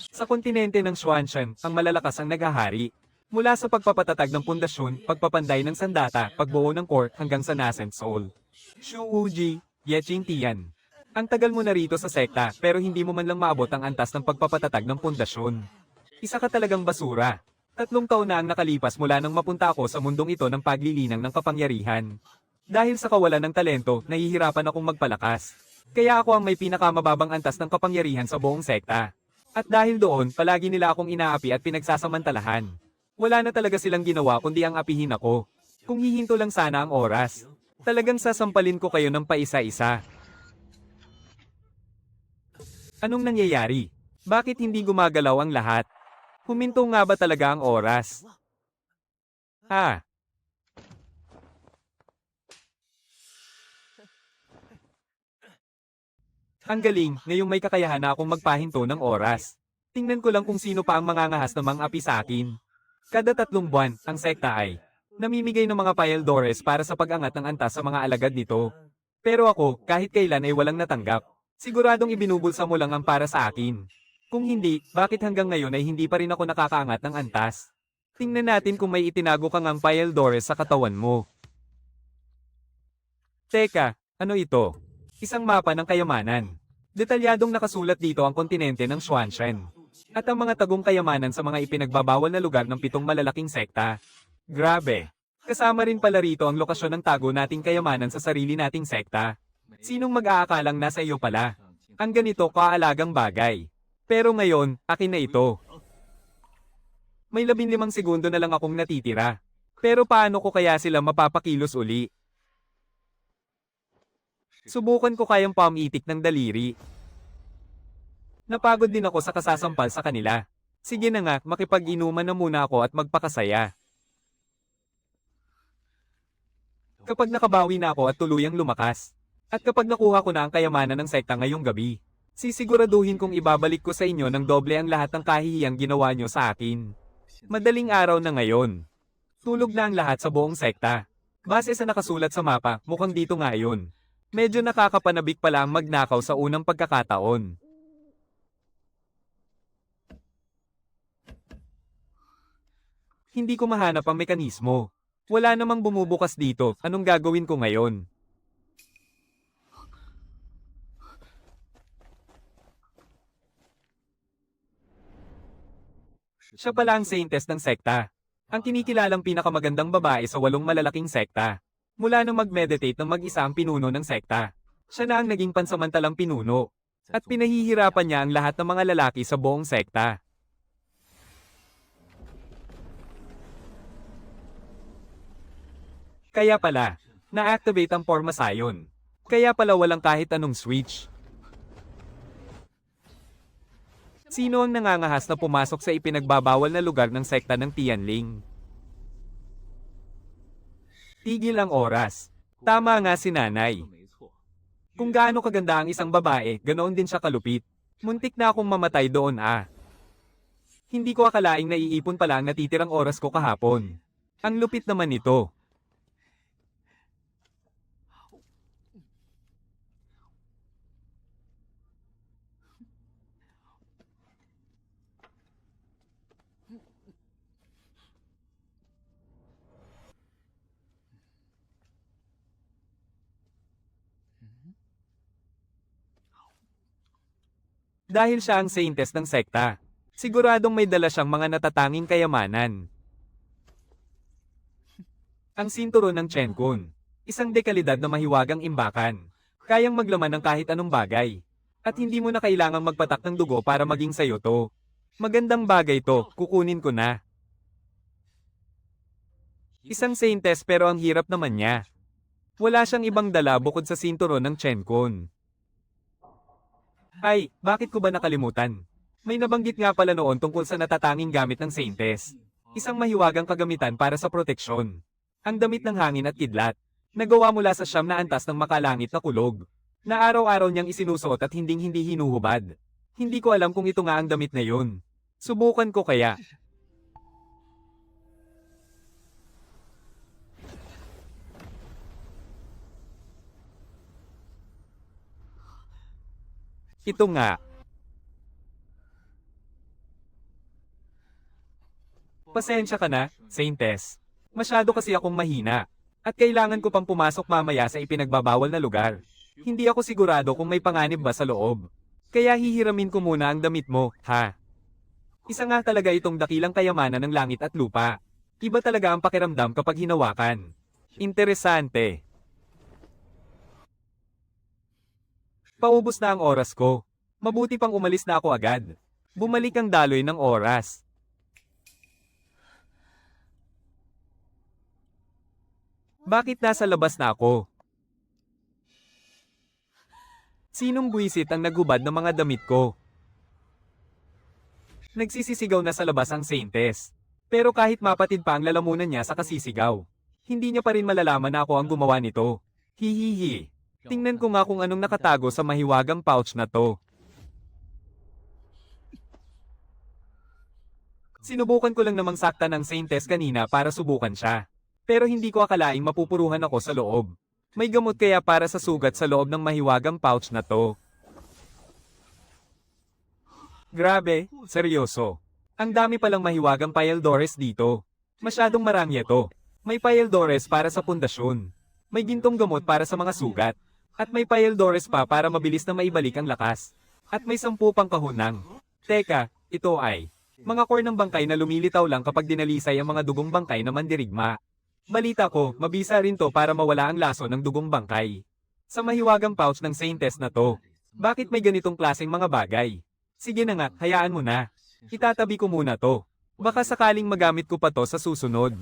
Sa kontinente ng Xuanshan, ang malalakas ang naghahari. Mula sa pagpapatatag ng pundasyon, pagpapanday ng sandata, pagbuo ng core, hanggang sa nascent soul. Shu Wuji, Yeching Tian. Ang tagal mo na rito sa sekta, pero hindi mo man lang maabot ang antas ng pagpapatatag ng pundasyon. Isa ka talagang basura. 3 taon na ang nakalipas mula nang mapunta ako sa mundong ito ng paglilinang ng kapangyarihan. Dahil sa kawalan ng talento, nahihirapan akong magpalakas. Kaya ako ang may pinakamababang antas ng kapangyarihan sa buong sekta. At dahil doon, palagi nila akong inaapi at pinagsasamantalahan. Wala na talaga silang ginawa kundi ang apihin ako. Kung hihinto lang sana ang oras. Talagang sasampalin ko kayo ng paisa-isa. Anong nangyayari? Bakit hindi gumagalaw ang lahat? Huminto nga ba talaga ang oras? Ah, ang galing, ngayong may kakayahan na akong magpahinto ng oras. Tingnan ko lang kung sino pa ang mangangahas ng mga api sa akin. Kada 3 buwan, ang sekta ay namimigay ng mga Paeldores para sa pag-angat ng antas sa mga alagad nito. Pero ako, kahit kailan ay walang natanggap. Siguradong ibinubulsa mo lang ang para sa akin. Kung hindi, bakit hanggang ngayon ay hindi pa rin ako nakakaangat ng antas? Tingnan natin kung may itinago kang ang Paeldores sa katawan mo. Teka, ano ito? Isang mapa ng kayamanan. Detalyadong nakasulat dito ang kontinente ng Xuanshan. At ang mga tagong kayamanan sa mga ipinagbabawal na lugar ng 7 malalaking sekta. Grabe. Kasama rin pala rito ang lokasyon ng tago nating kayamanan sa sarili nating sekta. Sinong mag-aakalang nasa iyo pala? Ang ganito kaalagang bagay. Pero ngayon, akin na ito. May 15 segundo na lang akong natitira. Pero paano ko kaya sila mapapakilos uli? Subukan ko kayang pamitik ng daliri. Napagod din ako sa kasasampal sa kanila. Sige na nga, makipag-inuman na muna ako at magpakasaya. Kapag nakabawi na ako at tuluyang lumakas. At kapag nakuha ko na ang kayamanan ng sekta ngayong gabi, sisiguraduhin kong ibabalik ko sa inyo ng doble ang lahat ng kahihiyang ginawa nyo sa akin. Madaling araw na ngayon. Tulog na ang lahat sa buong sekta. Base sa nakasulat sa mapa, mukhang dito nga yun. Medyo nakakapanabik pala ang magnakaw sa unang pagkakataon. Hindi ko mahanap ang mekanismo. Wala namang bumubukas dito, anong gagawin ko ngayon? Siya pala ang saintess ng sekta. Ang kinikilalang pinakamagandang babae sa 8 malalaking sekta. Mula nang mag-meditate ng mag-isa ang pinuno ng sekta. Siya na ang naging pansamantalang pinuno. At pinahihirapan niya ang lahat ng mga lalaki sa buong sekta. Kaya pala, na-activate ang Pormasayon. Kaya pala walang kahit anong switch. Sino ang nangangahas na pumasok sa ipinagbabawal na lugar ng sekta ng Tianling? Tigil ang oras. Tama nga si nanay. Kung gaano kaganda ang isang babae, ganoon din siya kalupit. Muntik na akong mamatay doon ah. Hindi ko akalaing naiipon pala ang natitirang oras ko kahapon. Ang lupit naman nito. Dahil siya ang saintess ng sekta. Siguradong may dala siyang mga natatanging kayamanan. Ang sinturon ng Chenkun. Isang dekalidad na mahiwagang imbakan. Kayang maglaman ng kahit anong bagay. At hindi mo na kailangang magpatak ng dugo para maging sayo to. Magandang bagay to, kukunin ko na. Isang saintess pero ang hirap naman niya. Wala siyang ibang dala bukod sa sinturon ng Chenkun. Ay, bakit ko ba nakalimutan? May nabanggit nga pala noon tungkol sa natatanging gamit ng saintess. Isang mahiwagang kagamitan para sa proteksyon. Ang damit ng hangin at kidlat. Nagawa mula sa siyam na antas ng makalangit na kulog. Na araw-araw niyang isinusuot at hinding-hindi hinuhubad. Hindi ko alam kung ito nga ang damit na yun. Subukan ko kaya. Ito nga. Pasensya ka na, Saintes. Masyado kasi akong mahina. At kailangan ko pang pumasok mamaya sa ipinagbabawal na lugar. Hindi ako sigurado kung may panganib ba sa loob. Kaya hihiramin ko muna ang damit mo, ha? Isa nga talaga itong dakilang kayamanan ng langit at lupa. Iba talaga ang pakiramdam kapag hinawakan. Interesante. Paubos na ang oras ko. Mabuti pang umalis na ako agad. Bumalik ang daloy ng oras. Bakit nasa labas na ako? Sinong buwisit ang naghubad ng mga damit ko? Nagsisisigaw na sa labas ang Saintes. Pero kahit mapatid pa ang lalamunan niya sa kasisigaw, hindi niya pa rin malalaman na ako ang gumawa nito. Hihihi. Tingnan ko nga kung anong nakatago sa mahiwagang pouch na to. Sinubukan ko lang namang saktan ng Saintes kanina para subukan siya. Pero hindi ko akalaing mapupuruhan ako sa loob. May gamot kaya para sa sugat sa loob ng mahiwagang pouch na to. Grabe, seryoso. Ang dami palang mahiwagang payaldores dito. Masyadong marami ito. May payaldores para sa pundasyon. May gintong gamot para sa mga sugat. At may payaldores pa para mabilis na maibalik ang lakas. At may 10 pang kahunang. Teka, ito ay mga core ng bangkay na lumilitaw lang kapag dinalisay ang mga dugong bangkay na mandirigma. Balita ko, mabisa rin to para mawala ang laso ng dugong bangkay. Sa mahiwagang pouch ng Saintes na to, bakit may ganitong klaseng mga bagay? Sige na nga, hayaan mo na. Itatabi ko muna to. Baka sakaling magamit ko pa to sa susunod.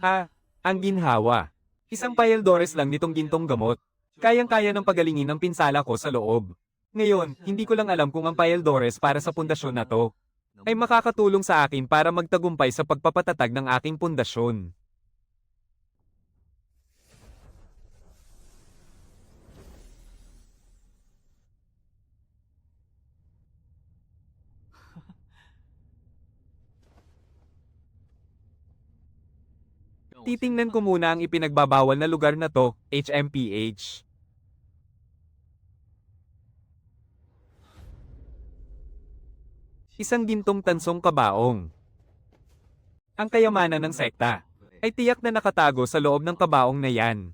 Ha, ang ginhawa. Isang payaldores lang nitong gintong gamot. Kayang-kaya ng pagalingin ang pinsala ko sa loob. Ngayon, hindi ko lang alam kung ang payaldores para sa pundasyon na to ay makakatulong sa akin para magtagumpay sa pagpapatatag ng aking pundasyon. Titingnan ko muna ang ipinagbabawal na lugar na to, HMPH. Isang gintong tansong kabaong. Ang kayamanan ng sekta ay tiyak na nakatago sa loob ng kabaong na yan.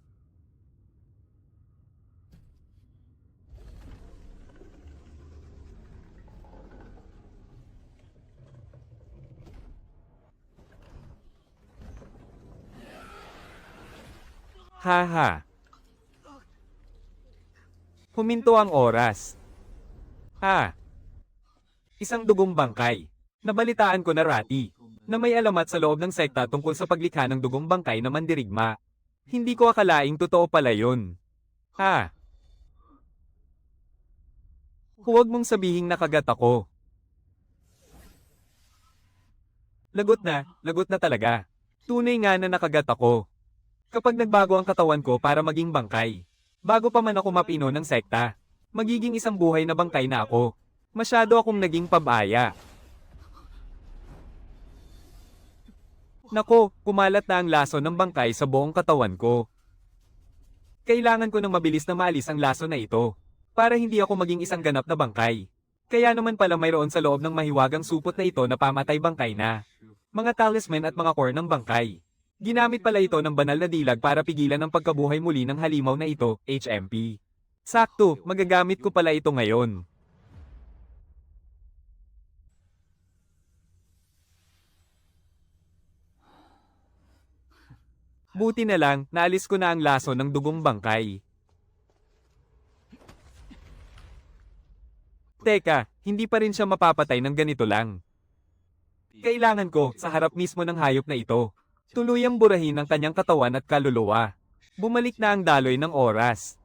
Haha. Huminto ang oras. Ha. Isang dugong bangkay. Nabalitaan ko na Rati, na may alamat sa loob ng sekta tungkol sa paglikha ng dugong bangkay na mandirigma. Hindi ko akalaing totoo pala yun. Ha? Huwag mong sabihing nakagat ako. Lagot na talaga. Tunay nga na nakagat ako. Kapag nagbago ang katawan ko para maging bangkay, bago pa man ako mapino ng sekta, magiging isang buhay na bangkay na ako. Masyado akong naging pabaya. Nako, kumalat na ang laso ng bangkay sa buong katawan ko. Kailangan ko ng mabilis na maalis ang laso na ito, para hindi ako maging isang ganap na bangkay. Kaya naman pala mayroon sa loob ng mahiwagang supot na ito na pamatay bangkay na. Mga talisman at mga core ng bangkay. Ginamit pala ito ng banal na dilag para pigilan ang pagkabuhay muli ng halimaw na ito, HMP. Sakto, magagamit ko pala ito ngayon. Buti na lang, naalis ko na ang laso ng dugong bangkay. Teka, hindi pa rin siya mapapatay ng ganito lang. Kailangan ko, sa harap mismo ng hayop na ito, tuluyang burahin ang kanyang katawan at kaluluwa. Bumalik na ang daloy ng oras.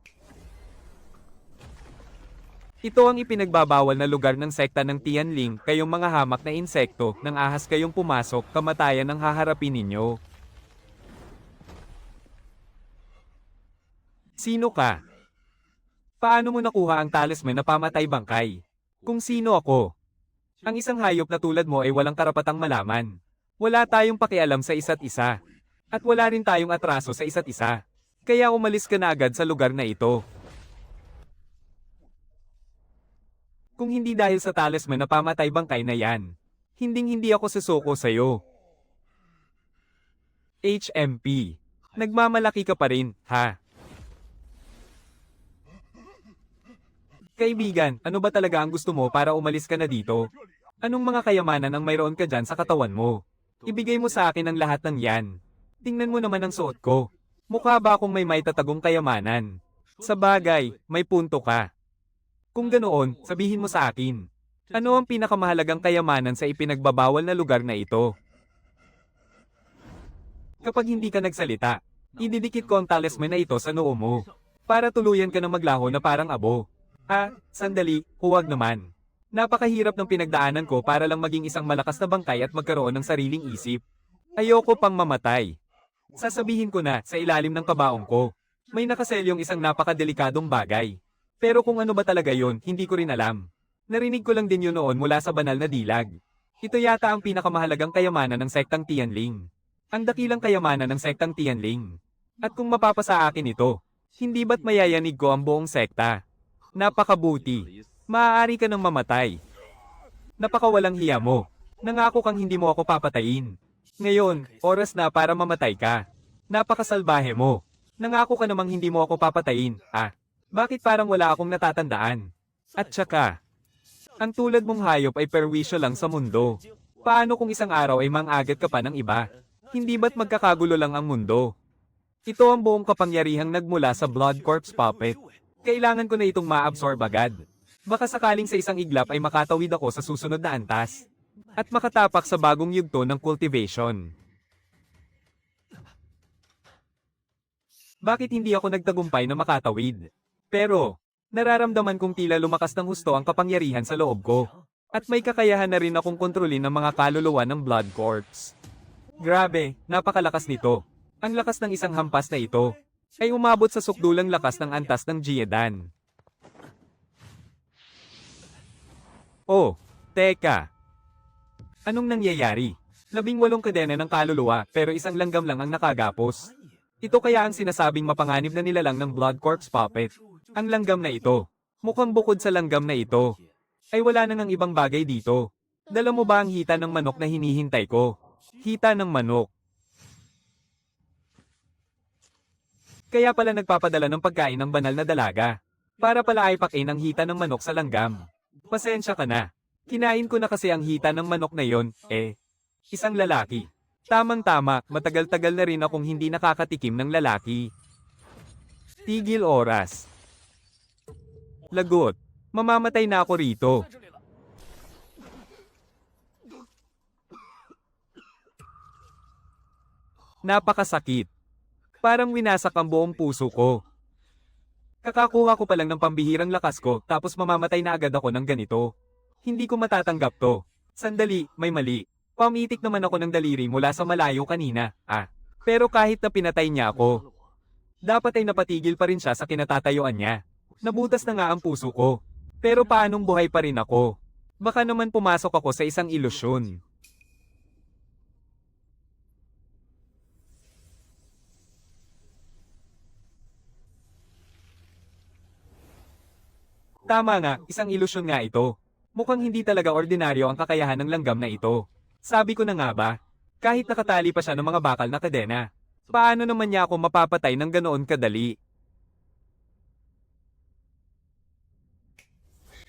Ito ang ipinagbabawal na lugar ng sekta ng Tianling, kayong mga hamak na insekto, nang ahas kayong pumasok, kamatayan ang haharapin ninyo. Sino ka? Paano mo nakuha ang talisman na pamatay bangkay? Kung sino ako? Ang isang hayop na tulad mo ay walang karapatang malaman. Wala tayong pakialam sa isa't isa. At wala rin tayong atraso sa isa't isa. Kaya umalis ka na agad sa lugar na ito. Kung hindi dahil sa talisman na pamatay bangkay na yan, hinding-hindi ako susuko sa'yo. HMP. Nagmamalaki ka pa rin, ha? Kaibigan, ano ba talaga ang gusto mo para umalis ka na dito? Anong mga kayamanan ang mayroon ka dyan sa katawan mo? Ibigay mo sa akin ang lahat ng yan. Tingnan mo naman ang suot ko. Mukha ba akong may maitatagong kayamanan? Sa bagay, may punto ka. Kung ganoon, sabihin mo sa akin. Ano ang pinakamahalagang kayamanan sa ipinagbabawal na lugar na ito? Kapag hindi ka nagsalita, ididikit ko ang talisman na ito sa noo mo. Para tuluyan ka na maglaho na parang abo. Sandali, huwag naman. Napakahirap ng pinagdaanan ko para lang maging isang malakas na bangkay at magkaroon ng sariling isip. Ayoko pang mamatay. Sasabihin ko na, sa ilalim ng kabaong ko, may nakaselyong isang napakadelikadong bagay. Pero kung ano ba talaga yon, hindi ko rin alam. Narinig ko lang din yun noon mula sa banal na dilag. Ito yata ang pinakamahalagang kayamanan ng sektang Tianling. Ang dakilang kayamanan ng sektang Tianling. At kung mapapasa akin ito, hindi ba't mayayanig ko ang buong sekta? Napakabuti. Maaari ka nang mamatay. Napakawalang hiya mo. Nangako kang hindi mo ako papatayin. Ngayon, oras na para mamatay ka. Napakasalbahe mo. Nangako ka namang hindi mo ako papatayin, Bakit parang wala akong natatandaan? At saka, ang tulad mong hayop ay perwisyo lang sa mundo. Paano kung isang araw ay mang-agat ka pa ng iba? Hindi ba't magkakagulo lang ang mundo? Ito ang buong kapangyarihang nagmula sa Blood Corpse Puppet. Kailangan ko na itong ma-absorb agad. Baka sakaling sa isang iglap ay makatawid ako sa susunod na antas. At makatapak sa bagong yugto ng cultivation. Bakit hindi ako nagtagumpay na makatawid? Pero, nararamdaman kong tila lumakas ng husto ang kapangyarihan sa loob ko. At may kakayahan na rin akong kontrolin ng mga kaluluwa ng Blood Corpse. Grabe, napakalakas nito. Ang lakas ng isang hampas na ito ay umabot sa sukdulang lakas ng antas ng Jiedan. Oh, teka. Anong nangyayari? 18 kadena ng kaluluwa pero isang langgam lang ang nakagapos. Ito kaya ang sinasabing mapanganib na nilalang ng Blood Corpse Puppet. Ang langgam na ito. Mukhang bukod sa langgam na ito, ay wala na ng ibang bagay dito. Dala mo ba ang hita ng manok na hinihintay ko? Hita ng manok. Kaya pala nagpapadala ng pagkain ng banal na dalaga. Para pala ay pakin ang hita ng manok sa langgam. Pasensya ka na. Kinain ko na kasi ang hita ng manok na yon, isang lalaki. Tamang-tama, matagal-tagal na rin akong hindi nakakatikim ng lalaki. Tigil oras. Lagot. Mamamatay na ako rito. Napakasakit. Parang winasak ang buong puso ko. Kakakuha ko pa lang ng pambihirang lakas ko tapos mamamatay na agad ako ng ganito. Hindi ko matatanggap to. Sandali, may mali. Pamitik naman ako ng daliri mula sa malayo kanina, Pero kahit na pinatay niya ako, dapat ay napatigil pa rin siya sa kinatatayuan niya. Nabutas na nga ang puso ko. Pero paanong buhay pa rin ako? Baka naman pumasok ako sa isang ilusyon. Tama nga, isang ilusyon nga ito. Mukhang hindi talaga ordinaryo ang kakayahan ng langgam na ito. Sabi ko na nga ba, kahit nakatali pa siya ng mga bakal na kadena, paano naman niya ako mapapatay ng ganoon kadali?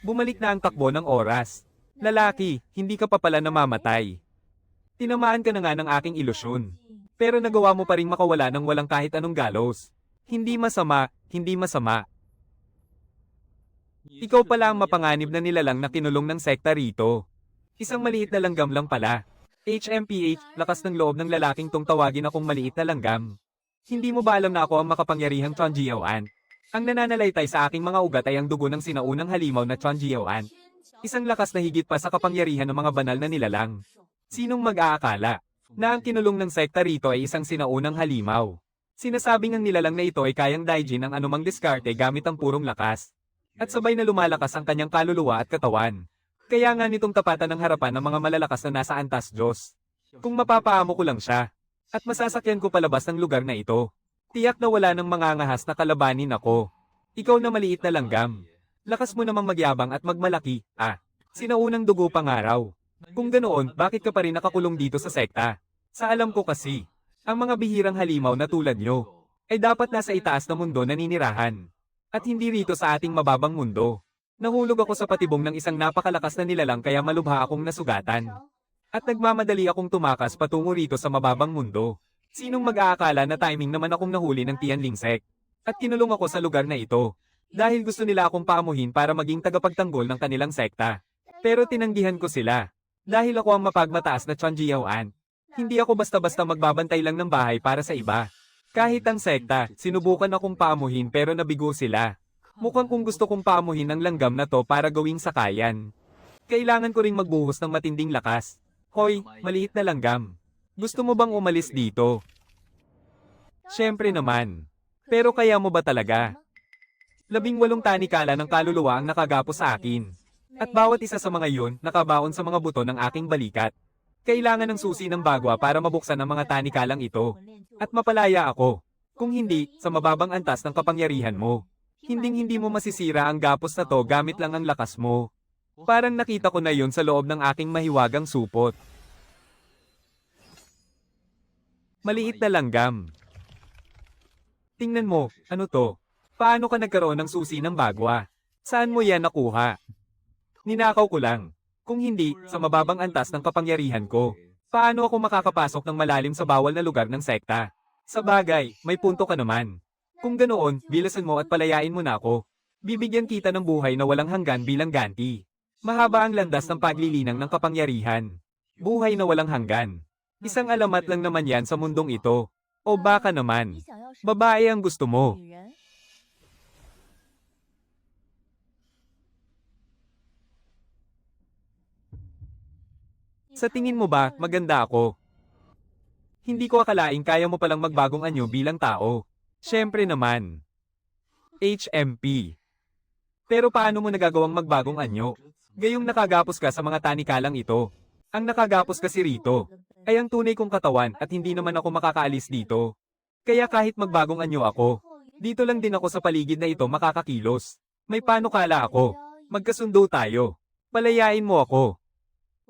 Bumalik na ang takbo ng oras. Lalaki, hindi ka pa pala namamatay. Tinamaan ka na nga ng aking ilusyon. Pero nagawa mo pa ring makawala ng walang kahit anong galos. Hindi masama, hindi masama. Ikaw pala ang mapanganib na nilalang na kinulong ng sekta rito. Isang maliit na langgam lang pala. HMPH, lakas ng loob ng lalaking tong tawagin akong maliit na langgam. Hindi mo ba alam na ako ang makapangyarihang Chonjiao-an? Ang nananalaytay sa aking mga ugat ay ang dugo ng sinaunang halimaw na Chonjiao-an. Isang lakas na higit pa sa kapangyarihan ng mga banal na nilalang. Sinong mag-aakala na ang kinulong ng sekta rito ay isang sinaunang halimaw? Sinasabing ang nilalang na ito ay kayang daijin ang anumang diskarte gamit ang purong lakas. At sabay na lumalakas ang kanyang kaluluwa at katawan. Kaya nga nitong tapatan ng harapan ng mga malalakas na nasa antas Diyos. Kung mapapaamo ko lang siya, at masasakyan ko palabas ng lugar na ito, tiyak na wala ng mga ngahas na kalabanin ako. Ikaw na maliit na langgam. Lakas mo namang magyabang at magmalaki, Sinaunang dugo pangaraw. Kung ganoon, bakit ka pa rin nakakulong dito sa sekta? Sa alam ko kasi, ang mga bihirang halimaw na tulad nyo, ay dapat nasa itaas na mundo naninirahan. At hindi rito sa ating mababang mundo. Nahulog ako sa patibong ng isang napakalakas na nilalang kaya malubha akong nasugatan. At nagmamadali akong tumakas patungo rito sa mababang mundo. Sinong mag-aakala na timing naman akong nahuli ng Tianlingsek? At kinulong ako sa lugar na ito. Dahil gusto nila akong paamuhin para maging tagapagtanggol ng kanilang sekta. Pero tinanggihan ko sila. Dahil ako ang mapagmataas na Chonjiyawan. Hindi ako basta-basta magbabantay lang ng bahay para sa iba. Kahit ang sekta, sinubukan akong paamuhin pero nabigo sila. Mukhang kung gusto kong paamuhin ang langgam na to para gawing sakayan. Kailangan ko ring magbuhos ng matinding lakas. Hoy, maliit na langgam. Gusto mo bang umalis dito? Siyempre naman. Pero kaya mo ba talaga? 18 tanikala ng kaluluwa ang nakagapo sa akin. At bawat isa sa mga yun, nakabaon sa mga buto ng aking balikat. Kailangan ng susi ng bagwa para mabuksan ang mga tanikalang ito. At mapalaya ako. Kung hindi, sa mababang antas ng kapangyarihan mo. Hinding-hindi mo masisira ang gapos na to gamit lang ang lakas mo. Parang nakita ko na yun sa loob ng aking mahiwagang supot. Maliit na langgam. Tingnan mo, ano to? Paano ka nagkaroon ng susi ng bagwa? Saan mo yan nakuha? Ninakaw ko lang. Kung hindi, sa mababang antas ng kapangyarihan ko. Paano ako makakapasok ng malalim sa bawal na lugar ng sekta? Sa bagay, may punto ka naman. Kung ganoon, bilasan mo at palayain mo na ako. Bibigyan kita ng buhay na walang hanggan bilang ganti. Mahaba ang landas ng paglilinang ng kapangyarihan. Buhay na walang hanggan. Isang alamat lang naman yan sa mundong ito. O baka naman, babae ang gusto mo. Sa tingin mo ba, maganda ako? Hindi ko akalaing kaya mo palang magbagong anyo bilang tao. Siyempre naman. HMP. Pero paano mo nagagawang magbagong anyo? Gayong nakagapos ka sa mga tanikalang ito. Ang nakagapos kasi rito, ay ang tunay kong katawan at hindi naman ako makakaalis dito. Kaya kahit magbagong anyo ako, dito lang din ako sa paligid na ito makakakilos. May panukala ako. Magkasundo tayo. Palayain mo ako.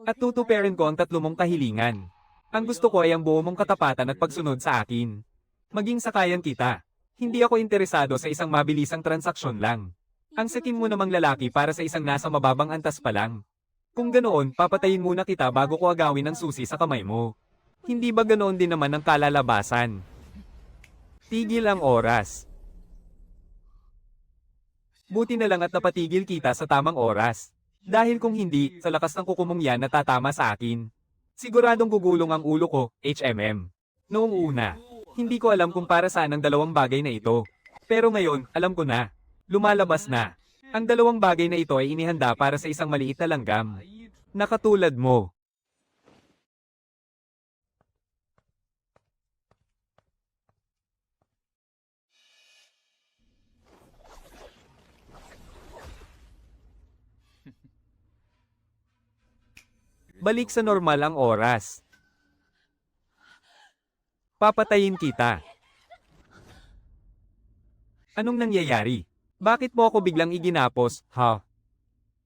At tutuperin ko ang 3 mong kahilingan. Ang gusto ko ay ang buo mong katapatan at pagsunod sa akin. Maging sakayan kita. Hindi ako interesado sa isang mabilisang transaksyon lang. Ang sakim mo namang lalaki para sa isang nasa mababang antas pa lang. Kung ganoon, papatayin muna kita bago ko agawin ang susi sa kamay mo. Hindi ba ganoon din naman ang kalalabasan? Tigil ang oras. Buti na lang at napatigil kita sa tamang oras. Dahil kung hindi, sa lakas ng kukumong yan natatama sa akin. Siguradong gugulong ang ulo ko, HMM. Noong una, hindi ko alam kung para saan ang 2 bagay na ito. Pero ngayon, alam ko na. Lumalabas na. Ang 2 bagay na ito ay inihanda para sa isang maliit na langgam. Nakatulad mo. Balik sa normal ang oras. Papatayin kita. Anong nangyayari? Bakit mo ako biglang iginapos, ha?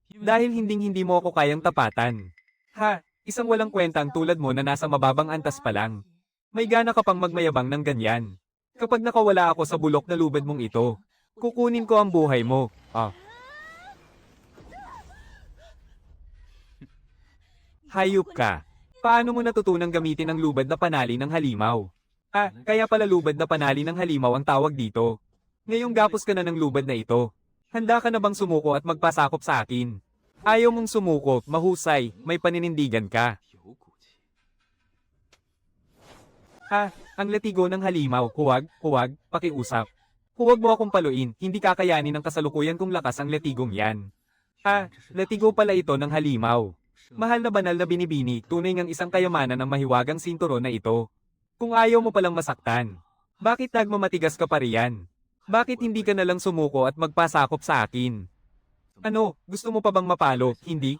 Dahil hinding-hindi mo ako kayang tapatan. Ha, isang walang kwentang tulad mo na nasa mababang antas pa lang. May gana ka pang magmayabang ng ganyan. Kapag nakawala ako sa bulok na lubad mong ito, kukunin ko ang buhay mo, Hayop ka. Paano mo natutunang gamitin ang lubad na panali ng halimaw? Kaya pala lubad na panali ng halimaw ang tawag dito. Ngayong gapos ka na ng lubad na ito. Handa ka na bang sumuko at magpasakop sa akin? Ayaw mong sumuko, mahusay, may paninindigan ka. Ang latigo ng halimaw, huwag, pakiusap. Huwag mo akong paluin, hindi kakayanin ng kasalukuyan kong lakas ang latigong yan. Latigo pala ito ng halimaw. Mahal na banal na binibini, tunay ngang isang kayamanan ng mahiwagang sinturon na ito. Kung ayaw mo palang masaktan, bakit nagmamatigas ka pa riyan? Bakit hindi ka nalang sumuko at magpasakop sa akin? Ano, gusto mo pa bang mapalo? Hindi.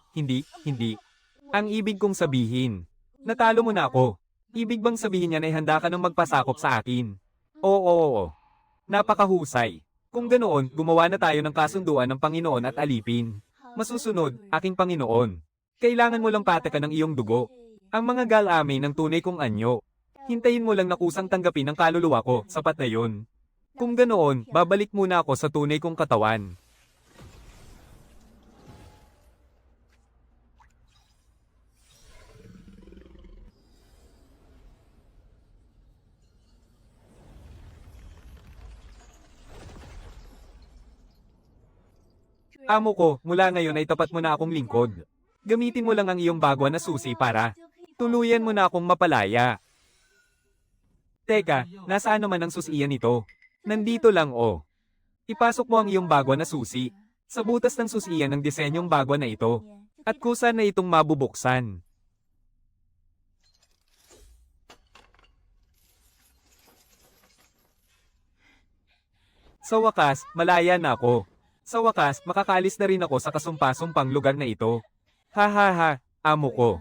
Ang ibig kong sabihin, natalo mo na ako. Ibig bang sabihin niyan ay handa ka nang magpasakop sa akin? Oo. Napakahusay. Kung ganoon, gumawa na tayo ng kasunduan ng Panginoon at alipin. Masusunod, aking Panginoon. Kailangan mo lang patakan ng iyong dugo. Ang mga galame ng tunay kong anyo. Hintayin mo lang na kusang tanggapin ang kaluluwa ko, sapat na yun. Kung ganoon, babalik muna ako sa tunay kong katawan. Amo ko, mula ngayon ay tapat mo na akong lingkod. Gamitin mo lang ang iyong bagwa na susi para tuluyan mo na akong mapalaya. Teka, nasaan naman ang susiyan nito? Nandito lang oh. Ipasok mo ang iyong bagwa na susi sa butas ng susiyan ng disenyong bagwa na ito. At kusa na itong mabubuksan. Sa wakas, malaya na ako. Sa wakas, makakaalis na rin ako sa kasumpa-sumpang lugar na ito. Ha ha ha, amo ko.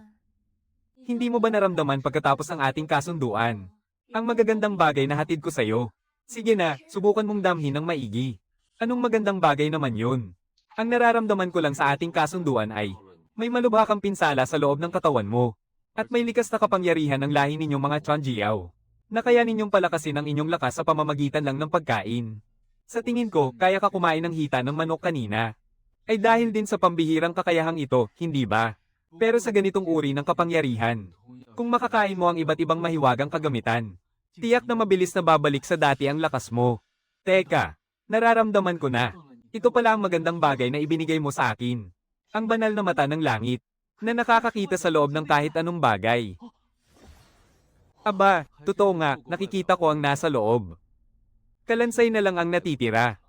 Hindi mo ba naramdaman pagkatapos ng ating kasunduan? Ang magagandang bagay na hatid ko sa'yo. Sige na, subukan mong damhin ng maigi. Anong magandang bagay naman yun? Ang nararamdaman ko lang sa ating kasunduan ay, may malubha kang pinsala sa loob ng katawan mo. At may likas na kapangyarihan ng lahi ninyong mga Chanjiao. Na kaya ninyong palakasin ang inyong lakas sa pamamagitan lang ng pagkain. Sa tingin ko, kaya ka kumain ng hita ng manok kanina. Ay dahil din sa pambihirang kakayahang ito, hindi ba? Pero sa ganitong uri ng kapangyarihan, kung makakain mo ang iba't ibang mahiwagang kagamitan, tiyak na mabilis na babalik sa dati ang lakas mo. Teka, nararamdaman ko na. Ito pala ang magandang bagay na ibinigay mo sa akin. Ang banal na mata ng langit, na nakakakita sa loob ng kahit anong bagay. Aba, totoo nga, nakikita ko ang nasa loob. Kalansay na lang ang natitira.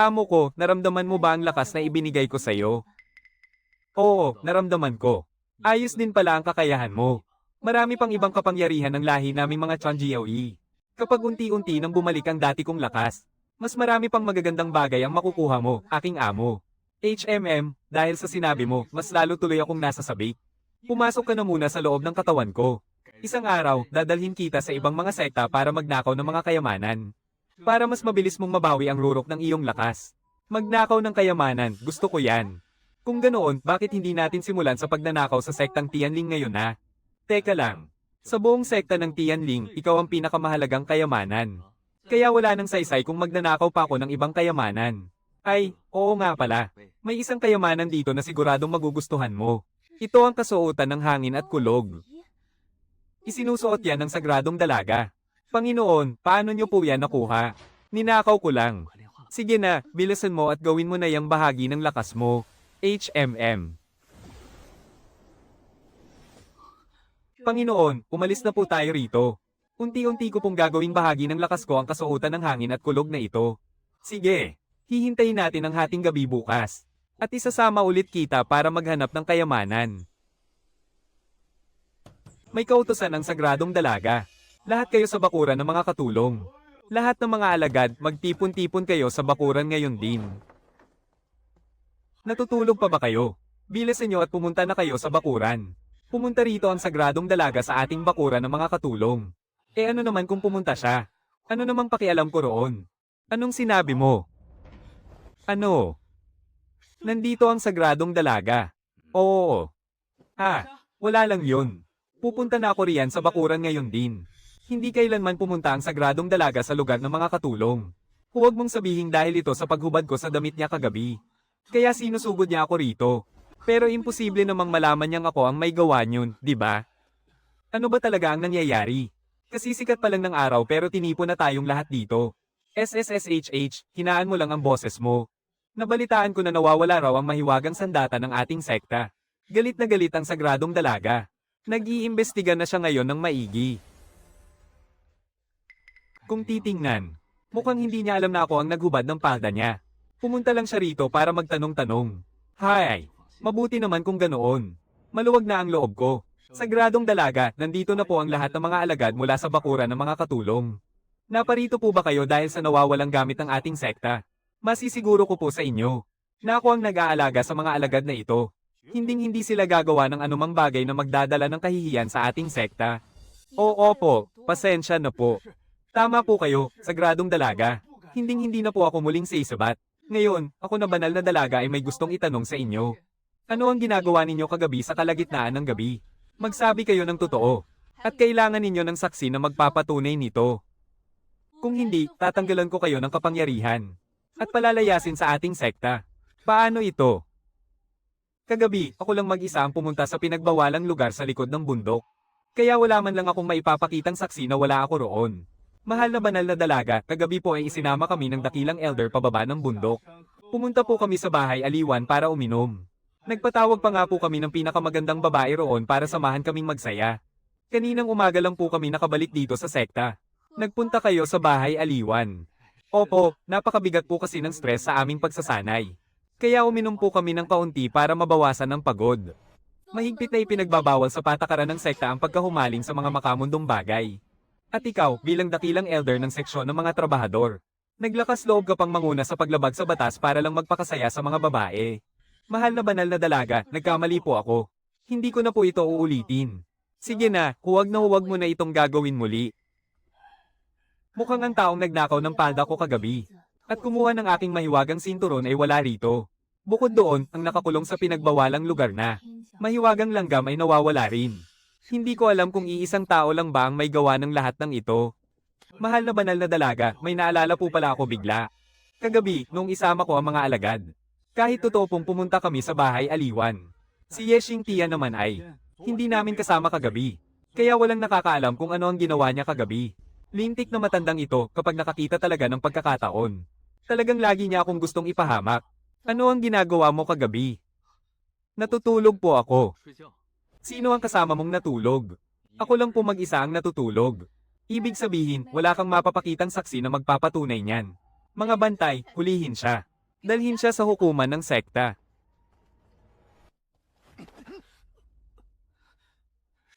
Amo ko, naramdaman mo ba ang lakas na ibinigay ko sa'yo? Oo, naramdaman ko. Ayos din pala ang kakayahan mo. Marami pang ibang kapangyarihan ng lahi naming mga Chanjiao-yi. Kapag unti-unti nang bumalik ang dati kong lakas, mas marami pang magagandang bagay ang makukuha mo, aking amo. Dahil sa sinabi mo, mas lalo tuloy akong nasasabik. Pumasok ka na muna sa loob ng katawan ko. Isang araw, dadalhin kita sa ibang mga sekta para magnakaw ng mga kayamanan. Para mas mabilis mong mabawi ang rurok ng iyong lakas. Magnakaw ng kayamanan, gusto ko yan. Kung ganoon, bakit hindi natin simulan sa pagnanakaw sa sektang Tianling ngayon na? Teka lang. Sa buong sekta ng Tianling, ikaw ang pinakamahalagang kayamanan. Kaya wala nang saysay kung magnanakaw pa ako ng ibang kayamanan. Ay, oo nga pala. May isang kayamanan dito na siguradong magugustuhan mo. Ito ang kasuotan ng hangin at kulog. Isinusuot yan ng sagradong dalaga. Panginoon, paano niyo po yan nakuha? Ninakaw ko lang. Sige na, bilisan mo at gawin mo na yung bahagi ng lakas mo. Panginoon, umalis na po tayo rito. Unti-unti ko pong gagawing bahagi ng lakas ko ang kasuotan ng hangin at kulog na ito. Sige, hihintayin natin ang hating gabi bukas. At isasama ulit kita para maghanap ng kayamanan. May kautusan ang sagradong dalaga. Lahat kayo sa bakuran ng mga katulong. Lahat ng mga alagad, magtipon-tipon kayo sa bakuran ngayon din. Natutulog pa ba kayo? Bilisan niyo at pumunta na kayo sa bakuran. Pumunta rito ang sagradong dalaga sa ating bakuran ng mga katulong. Ano naman kung pumunta siya? Ano namang pakialam ko roon? Anong sinabi mo? Ano? Nandito ang sagradong dalaga. Oo. Wala lang yun. Pupunta na ako riyan sa bakuran ngayon din. Hindi kailanman pumunta ang sagradong dalaga sa lugar ng mga katulong. Huwag mong sabihin dahil ito sa paghubad ko sa damit niya kagabi. Kaya sinusugod niya ako rito. Pero imposible namang malaman niyang ako ang may gawa niyon, di ba? Ano ba talaga ang nangyayari? Kasi sikat pa lang ng araw pero tinipon na tayong lahat dito. SSSHH, hinaan mo lang ang boses mo. Nabalitaan ko na nawawala raw ang mahiwagang sandata ng ating sekta. Galit na galit ang sagradong dalaga. Nag-iimbestiga na siya ngayon ng maigi. Kung titingnan, mukhang hindi niya alam na ako ang naghubad ng palda niya. Pumunta lang siya rito para magtanong-tanong. Hay, mabuti naman kung ganoon. Maluwag na ang loob ko. Sagradong dalaga, nandito na po ang lahat ng mga alagad mula sa bakuran ng mga katulong. Naparito po ba kayo dahil sa nawawalang gamit ng ating sekta? Masisiguro ko po sa inyo, na ako ang nag-aalaga sa mga alagad na ito. Hinding-hindi sila gagawa ng anumang bagay na magdadala ng kahihiyan sa ating sekta. Oo po, pasensya na po. Tama po kayo, sagradong dalaga. Hinding-hindi na po ako muling sisibat. Ngayon, ako na banal na dalaga ay may gustong itanong sa inyo. Ano ang ginagawa ninyo kagabi sa kalagitnaan ng gabi? Magsabi kayo ng totoo. At kailangan ninyo ng saksi na magpapatunay nito. Kung hindi, tatanggalan ko kayo ng kapangyarihan. At palalayasin sa ating sekta. Paano ito? Kagabi, ako lang mag-isa ang pumunta sa pinagbawalang lugar sa likod ng bundok. Kaya wala man lang akong maipapakitang saksi na wala ako roon. Mahal na banal na dalaga, kagabi po ay isinama kami ng dakilang elder pababa ng bundok. Pumunta po kami sa bahay aliwan para uminom. Nagpatawag pa nga po kami ng pinakamagandang babae roon para samahan kaming magsaya. Kaninang umaga lang po kami nakabalik dito sa sekta. Nagpunta kayo sa bahay aliwan. Opo, napakabigat po kasi ng stress sa aming pagsasanay. Kaya uminom po kami ng kaunti para mabawasan ang pagod. Mahigpit na ipinagbabawal sa patakaran ng sekta ang pagkahumaling sa mga makamundong bagay. At ikaw, bilang dakilang elder ng seksyon ng mga trabahador, naglakas loob ka pang manguna sa paglabag sa batas para lang magpakasaya sa mga babae. Mahal na banal na dalaga, nagkamali po ako. Hindi ko na po ito uulitin. Sige na huwag mo na itong gagawin muli. Mukhang ang taong nagnakaw ng palda ko kagabi at kumuha ng aking mahiwagang sinturon ay wala rito. Bukod doon, ang nakakulong sa pinagbawalang lugar na. Mahiwagang langgam ay nawawala rin. Hindi ko alam kung iisang tao lang ba ang may gawa ng lahat ng ito. Mahal na banal na dalaga, may naalala po pala ako bigla. Kagabi, nung isama ko ang mga alagad. Kahit totoo pong pumunta kami sa bahay aliwan. Si Yeshing Tia naman ay, hindi namin kasama kagabi. Kaya walang nakakaalam kung ano ang ginawa niya kagabi. Lintik na matandang ito kapag nakakita talaga ng pagkakataon. Talagang lagi niya akong gustong ipahamak. Ano ang ginagawa mo kagabi? Natutulog po ako. Sino ang kasama mong natulog? Ako lang po mag-isa ang natutulog. Ibig sabihin, wala kang mapapakitang saksi na magpapatunay niyan. Mga bantay, hulihin siya. Dalhin siya sa hukuman ng sekta.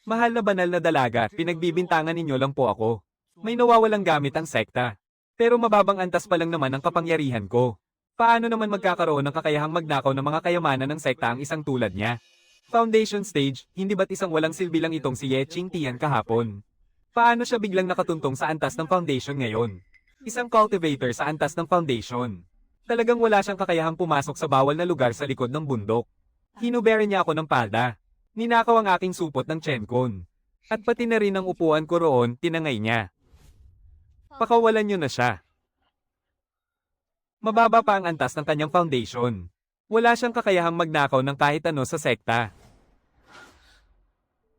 Mahal na banal na dalaga, pinagbibintangan ninyo lang po ako. May nawawalang gamit ang sekta. Pero mababang antas pa lang naman ang kapangyarihan ko. Paano naman magkakaroon ng kakayahang magnakaw ng mga kayamanan ng sekta ang isang tulad niya? Foundation stage, hindi ba't isang walang silbi lang itong si Yeching Tian kahapon? Paano siya biglang nakatuntong sa antas ng foundation ngayon? Isang cultivator sa antas ng foundation. Talagang wala siyang kakayahang pumasok sa bawal na lugar sa likod ng bundok. Hinubere niya ako ng palda. Ninakaw ang aking supot ng Chenkon. At pati na rin ang upuan ko roon, tinangay niya. Pakawalan niyo na siya. Mababa pa ang antas ng kanyang foundation. Wala siyang kakayahang magnakaw ng kahit ano sa sekta.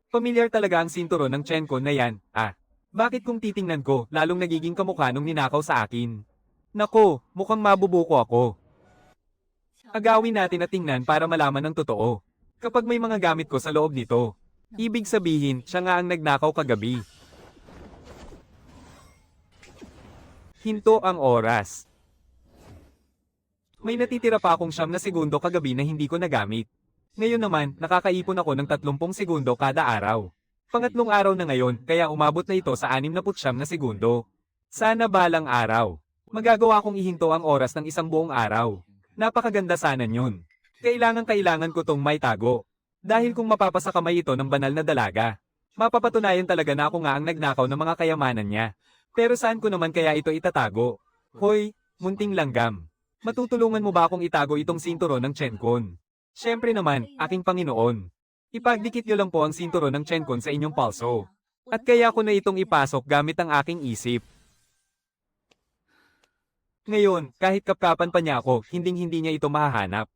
Pamilyar talaga ang sinturon ng Chenkon na yan. Bakit kung titingnan ko, lalong nagiging kamukha nung ninakaw sa akin? Nako, mukhang mabubuko ako. Agawin natin at tingnan para malaman ng totoo. Kapag may mga gamit ko sa loob nito, ibig sabihin, siya nga ang nagnakaw kagabi. Hinto ang oras. May natitira pa akong 9 na segundo kagabi na hindi ko nagamit. Ngayon naman, nakakaipon ako ng 30 segundo kada araw. Pangatlong araw na ngayon, kaya umabot na ito sa 69 na segundo. Sana balang araw. Magagawa kong ihinto ang oras ng isang buong araw. Napakaganda sana yun. Kailangan ko tong may tago. Dahil kung mapapasa kamay ito ng banal na dalaga, mapapatunayan talaga na ako nga ang nagnakaw ng mga kayamanan niya. Pero saan ko naman kaya ito itatago? Hoy, munting langgam. Matutulungan mo ba akong itago itong sinturon ng Chenkon? Siyempre naman, aking Panginoon. Ipagdikit niyo lang po ang sinturon ng Chenkon sa inyong palso. At kaya ko na itong ipasok gamit ang aking isip. Ngayon, kahit kapkapan pa niya ako, hinding-hindi niya ito mahahanap.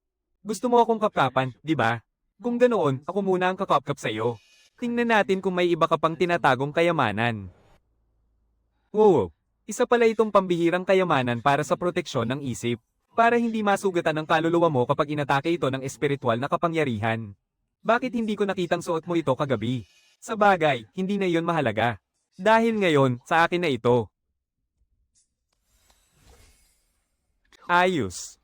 Gusto mo akong kapkapan, di ba? Kung ganoon, ako muna ang kakapkap sa iyo. Tingnan natin kung may iba ka pang tinatagong kayamanan. Wow! Isa pala itong pambihirang kayamanan para sa proteksyon ng isip. Para hindi masugatan ng kaluluwa mo kapag inatake ito ng espiritual na kapangyarihan. Bakit hindi ko nakitang suot mo ito kagabi? Sa bagay, hindi na iyon mahalaga. Dahil ngayon, sa akin na ito. Ayos.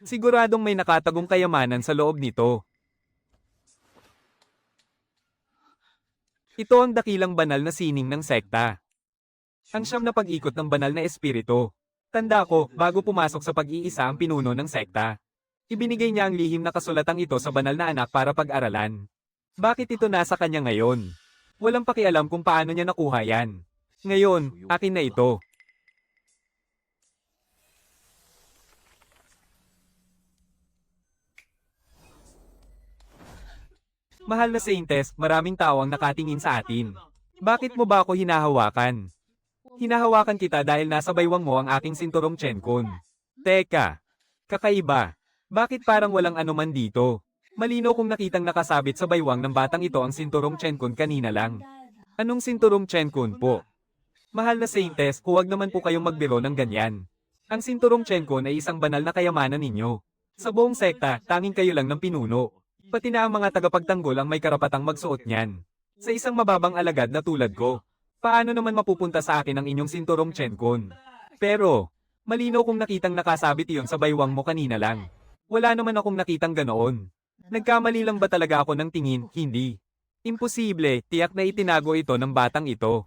Siguradong may nakatagong kayamanan sa loob nito. Ito ang dakilang banal na sining ng sekta. Ang 9 na pag-ikot ng banal na espiritu. Tanda ko, bago pumasok sa pag-iisa ang pinuno ng sekta. Ibinigay niya ang lihim na kasulatang ito sa banal na anak para pag-aralan. Bakit ito nasa kanya ngayon? Walang pakialam kung paano niya nakuha yan. Ngayon, akin na ito. Mahal na Saintes, maraming tao ang nakatingin sa atin. Bakit mo ba ako hinahawakan? Hinahawakan kita dahil nasa baywang mo ang aking sinturong Chenkun. Teka, kakaiba. Bakit parang walang anuman dito? Malino kung nakitang nakasabit sa baywang ng batang ito ang sinturong Chenkun kanina lang. Anong sinturong Chenkun po? Mahal na Saintes, huwag naman po kayong magbiro ng ganyan. Ang sinturong Chenkun ay isang banal na kayamanan ninyo. Sa buong sekta, tanging kayo lang ng pinuno. Pati na ang mga tagapagtanggol ang may karapatang magsuot niyan. Sa isang mababang alagad na tulad ko, paano naman mapupunta sa akin ang inyong sinturong Chenkun? Pero, malino kung nakitang nakasabit iyon sa baywang mo kanina lang. Wala naman akong nakitang ganoon. Nagkamali lang ba talaga ako ng tingin? Hindi. Imposible, tiyak na itinago ito ng batang ito.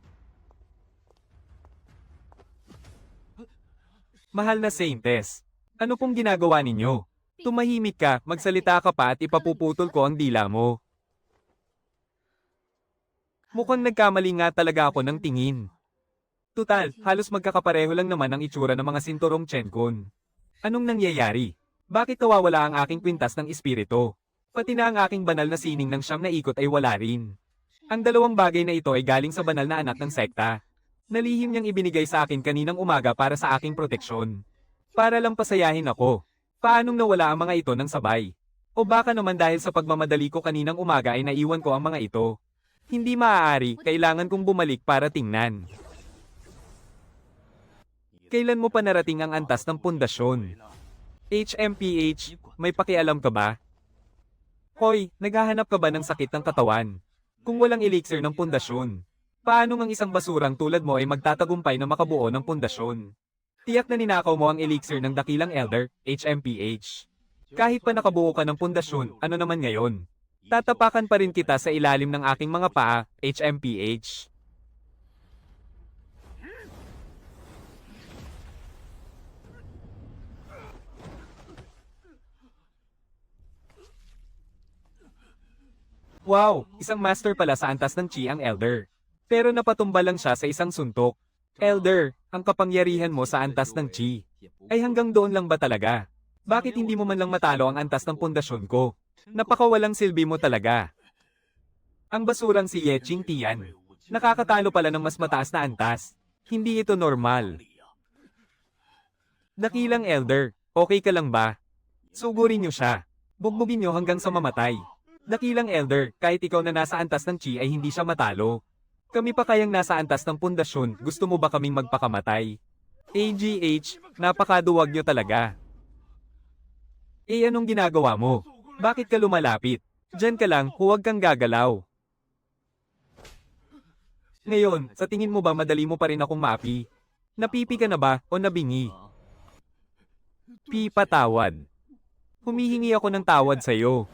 Mahal na Saintes, ano pong ginagawa ninyo? Tumahimik ka, magsalita ka pa at ipapuputol ko ang dila mo. Mukhang nagkamali nga talaga ako ng tingin. Tutal, halos magkakapareho lang naman ang itsura ng mga sinturong Chenkun. Anong nangyayari? Bakit nawawala ang aking kwintas ng espiritu? Pati na ang aking banal na sining ng siyam na ikot ay wala rin. Ang dalawang bagay na ito ay galing sa banal na anak ng sekta. Nalihim niyang ibinigay sa akin kaninang umaga para sa aking proteksyon. Para lang pasayahin ako. Paanong nawala ang mga ito ng sabay? O baka naman dahil sa pagmamadali ko kaninang umaga ay naiwan ko ang mga ito. Hindi maaari, kailangan kong bumalik para tingnan. Kailan mo pa narating ang antas ng pundasyon? HMPH, may pakialam ka ba? Hoy, naghahanap ka ba ng sakit ng katawan? Kung walang elixir ng pundasyon, paano ang isang basurang tulad mo ay magtatagumpay na makabuo ng pundasyon? Tiyak na ninakaw mo ang elixir ng dakilang elder, HMPH. Kahit pa nakabuo ka ng pundasyon, ano naman ngayon? Tatapakan pa rin kita sa ilalim ng aking mga paa, HMPH. Wow, isang master pala sa antas ng Chi ang elder. Pero napatumba lang siya sa isang suntok. Elder, ang kapangyarihan mo sa antas ng Chi ay hanggang doon lang ba talaga? Bakit hindi mo man lang matalo ang antas ng pundasyon ko? Napakawalang silbi mo talaga. Ang basurang si Yeching Tian. Nakakatalo pala ng mas mataas na antas. Hindi ito normal. Dakilang elder, okay ka lang ba? Sugurin niyo siya. Bugbugin niyo hanggang sa mamatay. Dakilang elder, kahit ikaw na nasa antas ng Chi ay hindi siya matalo. Kami pa kayang nasa antas ng pundasyon, gusto mo ba kaming magpakamatay? AGH, napakaduwag nyo talaga. Anong ginagawa mo? Bakit ka lumalapit? Diyan ka lang, huwag kang gagalaw. Ngayon, sa tingin mo ba madali mo pa rin akong maapi? Napipi ka na ba o nabingi? Patawad. Humihingi ako ng tawad sa'yo.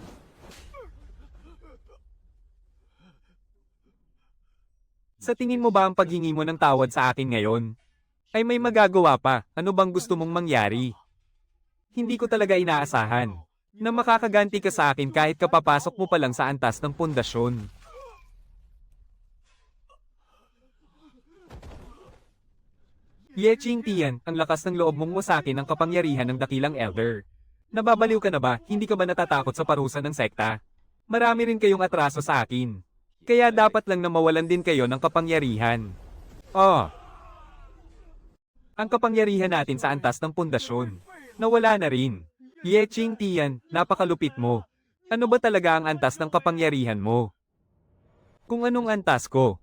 Sa tingin mo ba ang paghingi mo ng tawad sa akin ngayon ay may magagawa pa? Ano bang gusto mong mangyari? Hindi ko talaga inaasahan na makakaganti ka sa akin kahit kapapasok mo pa lang sa antas ng pundasyon. Yeching Tian, ang lakas ng loob mong wasakin ang kapangyarihan ng dakilang elder. Nababaliw ka na ba? Hindi ka ba natatakot sa parusa ng sekta? Marami rin kayong atraso sa akin. Kaya dapat lang na mawalan din kayo ng kapangyarihan. Oh. Ang kapangyarihan natin sa antas ng pundasyon. Nawala na rin. Yeching Tian, napakalupit mo. Ano ba talaga ang antas ng kapangyarihan mo? Kung anong antas ko?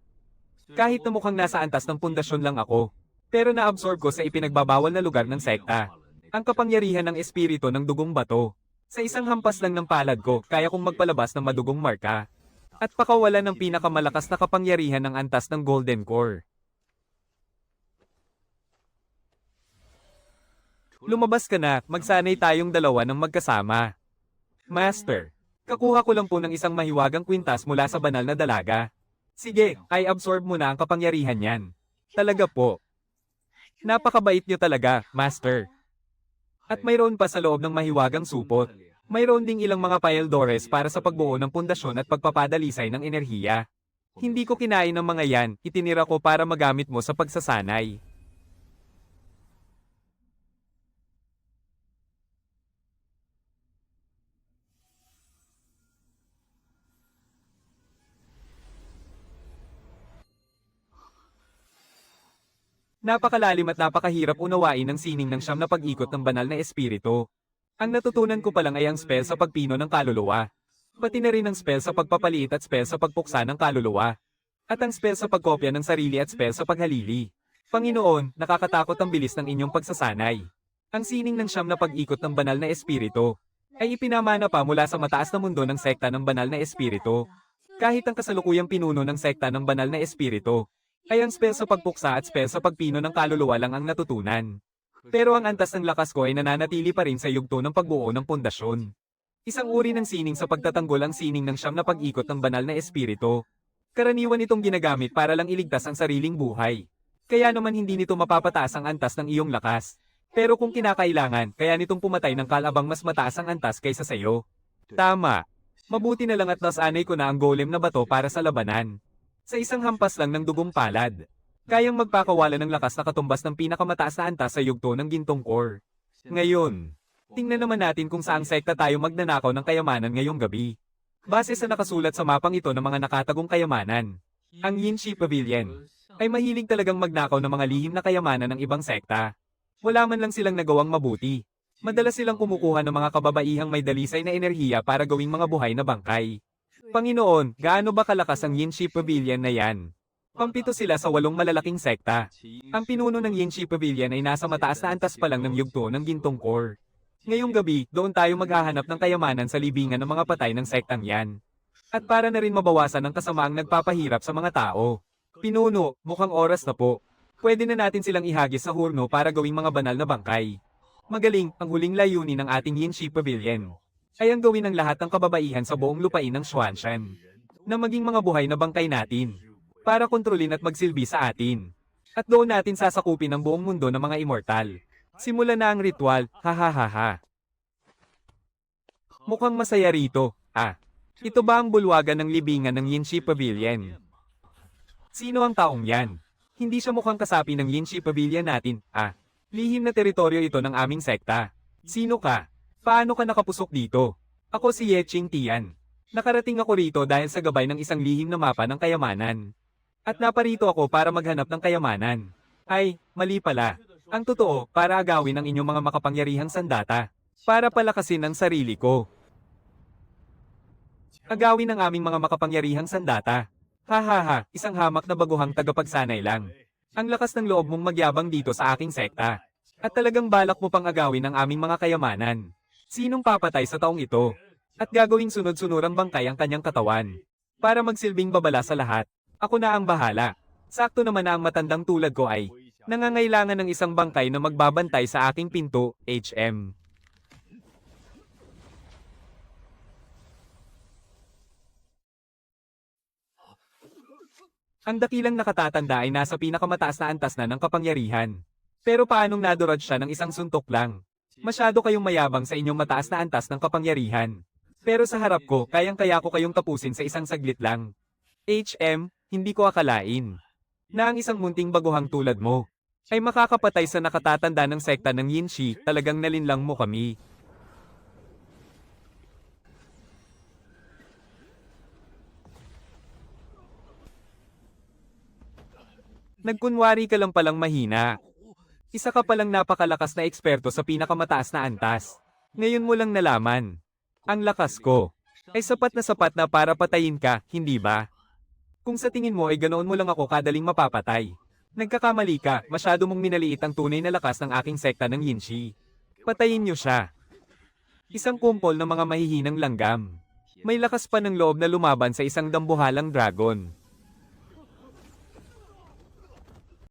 Kahit na mukhang nasa antas ng pundasyon lang ako. Pero naabsorb ko sa ipinagbabawal na lugar ng sekta. Ang kapangyarihan ng espiritu ng dugong bato. Sa isang hampas lang ng palad ko, kaya kong magpalabas ng madugong marka. At pakawalan ng pinakamalakas na kapangyarihan ng antas ng Golden Core. Lumabas ka na, magsanay tayong dalawa ng magkasama. Master, kakuha ko lang po ng isang mahiwagang kwintas mula sa banal na dalaga. Sige, ay absorb mo na ang kapangyarihan niyan. Talaga po. Napakabait niyo talaga, Master. At mayroon pa sa loob ng mahiwagang supot. Mayroon ding ilang mga paeldores para sa pagbuo ng pundasyon at pagpapadalisay ng enerhiya. Hindi ko kinain ng mga yan, itinira ko para magamit mo sa pagsasanay. Napakalalim at napakahirap unawain ng sining ng siyam na pag-ikot ng banal na espiritu. Ang natutunan ko pa lang ay ang spell sa pagpino ng kaluluwa. Pati na rin ang spell sa pagpapaliit at spell sa pagpuksa ng kaluluwa. At ang spell sa pagkopya ng sarili at spell sa paghalili. Panginoon, nakakatakot ang bilis ng inyong pagsasanay. Ang sining ng siyam na pag-ikot ng banal na espiritu ay ipinamana pa mula sa mataas na mundo ng sekta ng banal na espiritu. Kahit ang kasalukuyang pinuno ng sekta ng banal na espiritu ay ang spell sa pagpuksa at spell sa pagpino ng kaluluwa lang ang natutunan. Pero ang antas ng lakas ko ay nananatili pa rin sa yugto ng pagbuo ng pundasyon. Isang uri ng sining sa pagtatanggol ang sining ng siyam na pag-ikot ng banal na espiritu. Karaniwan itong ginagamit para lang iligtas ang sariling buhay. Kaya naman hindi nito mapapataas ang antas ng iyong lakas. Pero kung kinakailangan, kaya nitong pumatay ng kalabang mas mataas ang antas kaysa sa iyo. Tama. Mabuti na lang at nasanay ko na ang golem na bato para sa labanan. Sa isang hampas lang ng dugong palad, kayang magpakawala ng lakas na katumbas ng pinakamataas na antas sa yugto ng gintong core. Ngayon, tingnan naman natin kung saang sekta tayo magnanakaw ng kayamanan ngayong gabi. Base sa nakasulat sa mapang ito ng mga nakatagong kayamanan, ang Yinshi Pavilion ay mahilig talagang magnakaw ng mga lihim na kayamanan ng ibang sekta. Wala man lang silang nagawang mabuti. Madalas silang kumukuha ng mga kababaihang may dalisay na enerhiya para gawing mga buhay na bangkay. Panginoon, gaano ba kalakas ang Yinshi Pavilion na yan? Pampito sila sa 8 malalaking sekta. Ang pinuno ng Yinshi Pavilion ay nasa mataas na antas pa lang ng yugto ng gintong core. Ngayong gabi, doon tayo maghahanap ng kayamanan sa libingan ng mga patay ng sektang yan. At para na rin mabawasan ang kasamaang nagpapahirap sa mga tao. Pinuno, mukhang oras na po. Pwede na natin silang ihagis sa hurno para gawing mga banal na bangkay. Magaling, ang huling layunin ng ating Yinshi Pavilion ay ang gawin ng lahat ng kababaihan sa buong lupain ng Xuanshan na maging mga buhay na bangkay natin para kontrolin at magsilbi sa atin. At doon natin sasakupin ang buong mundo ng mga immortal. Simula na ang ritual, hahaha. Mukhang masaya rito, Ito ba ang bulwagan ng libingan ng Yinshi Pavilion? Sino ang taong yan? Hindi siya mukhang kasapi ng Yinshi Pavilion natin, Lihim na teritoryo ito ng aming sekta. Sino ka? Paano ka nakapusok dito? Ako si Yeching Tian. Nakarating ako rito dahil sa gabay ng isang lihim na mapa ng kayamanan. At naparito ako para maghanap ng kayamanan. Ay, mali pala. Ang totoo, para agawin ang inyong mga makapangyarihang sandata. Para palakasin ang sarili ko. Agawin ang aming mga makapangyarihang sandata. Hahaha, isang hamak na baguhang tagapagsanay lang. Ang lakas ng loob mong magyabang dito sa aking sekta. At talagang balak mo pang agawin ang aming mga kayamanan. Sinong papatay sa taong ito? At gagawing sunod-sunurang bangkay ang kanyang katawan. Para magsilbing babala sa lahat. Ako na ang bahala. Sakto naman na ang matandang tulad ko ay nangangailangan ng isang bangkay na magbabantay sa aking pinto, HM. Ang dakilang nakatatanda ay nasa pinakamataas na antas na ng kapangyarihan. Pero paanong nadurad siya ng isang suntok lang? Masyado kayong mayabang sa inyong mataas na antas ng kapangyarihan. Pero sa harap ko, kayang-kaya ko kayong tapusin sa isang saglit lang. HM, hindi ko akalain na ang isang munting baguhang tulad mo ay makakapatay sa nakatatanda ng sekta ng Yinshi, talagang nalinlang mo kami. Nagkunwari ka lang palang mahina. Isa ka palang napakalakas na eksperto sa pinakamataas na antas. Ngayon mo lang nalaman. Ang lakas ko ay sapat na para patayin ka, hindi ba? Kung sa tingin mo ay ganoon mo lang ako kadaling mapapatay. Nagkakamali ka, masyado mong minaliit ang tunay na lakas ng aking sekta ng Yinshi. Patayin niyo siya. Isang kumpol ng mga mahihinang langgam. May lakas pa ng loob na lumaban sa isang dambuhalang dragon.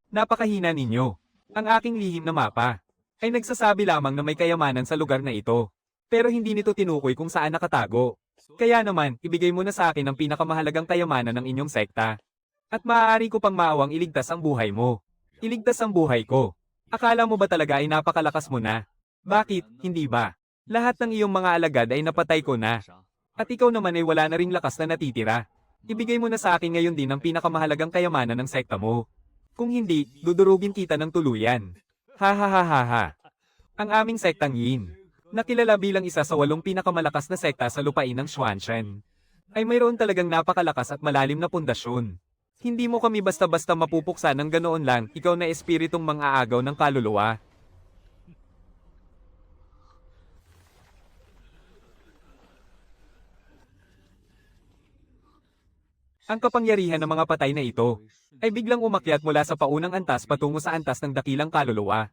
Napakahina ninyo. Ang aking lihim na mapa ay nagsasabi lamang na may kayamanan sa lugar na ito. Pero hindi nito tinukoy kung saan nakatago. Kaya naman, ibigay mo na sa akin ang pinakamahalagang kayamanan ng inyong sekta. At maaari ko pang maawang iligtas ang buhay mo. Iligtas ang buhay ko. Akala mo ba talaga ay napakalakas mo na? Bakit, hindi ba? Lahat ng iyong mga alagad ay napatay ko na. At ikaw naman ay wala na ring lakas na natitira. Ibigay mo na sa akin ngayon din ang pinakamahalagang kayamanan ng sekta mo. Kung hindi, dudurugin kita ng tuluyan. Ha ha ha ha ha. Ang aming sektang Yin, na kilala bilang isa sa 8 pinakamalakas na sekta sa lupain ng Xuanshan, ay mayroon talagang napakalakas at malalim na pundasyon. Hindi mo kami basta-basta mapupuksa ng ganoon lang, ikaw na espiritong mang-aagaw ng kaluluwa. Ang kapangyarihan ng mga patay na ito ay biglang umakyat mula sa paunang antas patungo sa antas ng dakilang kaluluwa.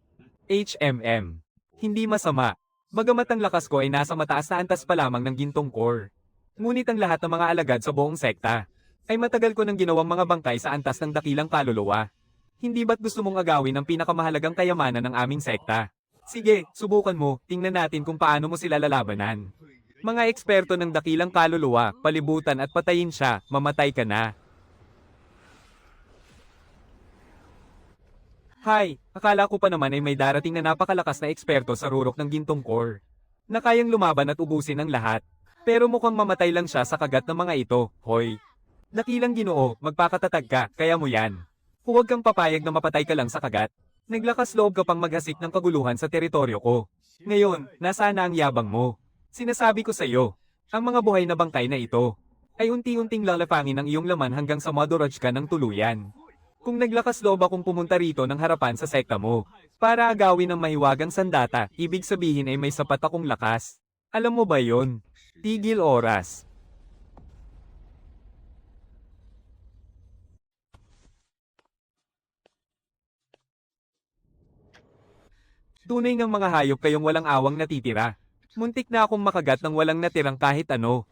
HMM. Hindi masama. Bagamat ang lakas ko ay nasa mataas na antas pa lamang ng gintong core. Ngunit ang lahat ng mga alagad sa buong sekta ay matagal ko nang ginawang mga bangkay sa antas ng dakilang kaluluwa. Hindi ba't gusto mong agawin ang pinakamahalagang kayamanan ng aming sekta? Sige, subukan mo, tingnan natin kung paano mo sila lalabanan. Mga eksperto ng dakilang kaluluwa, palibutan at patayin siya, mamatay ka na. Hay, akala ko pa naman ay may darating na napakalakas na eksperto sa rurok ng gintong core, na kayang lumaban at ubusin ang lahat. Pero mukhang mamatay lang siya sa kagat ng mga ito, hoy. Dakilang Ginoo, magpakatatag ka, kaya mo yan. Huwag kang papayag na mapatay ka lang sa kagat. Naglakas loob ka pang maghasik ng kaguluhan sa teritoryo ko. Ngayon, nasaan na ang yabang mo? Sinasabi ko sa iyo, ang mga buhay na bangkay na ito ay unti-unting lalapangin ang iyong laman hanggang sa madurage ka ng tuluyan. Kung naglakas loob akong pumunta rito ng harapan sa sekta mo, para agawin ang mahiwagang sandata, ibig sabihin ay may sapat akong lakas. Alam mo ba yon? Tigil oras. Tunay ng mga hayop kayong walang awang natitira. Muntik na akong makagat ng walang natirang kahit ano.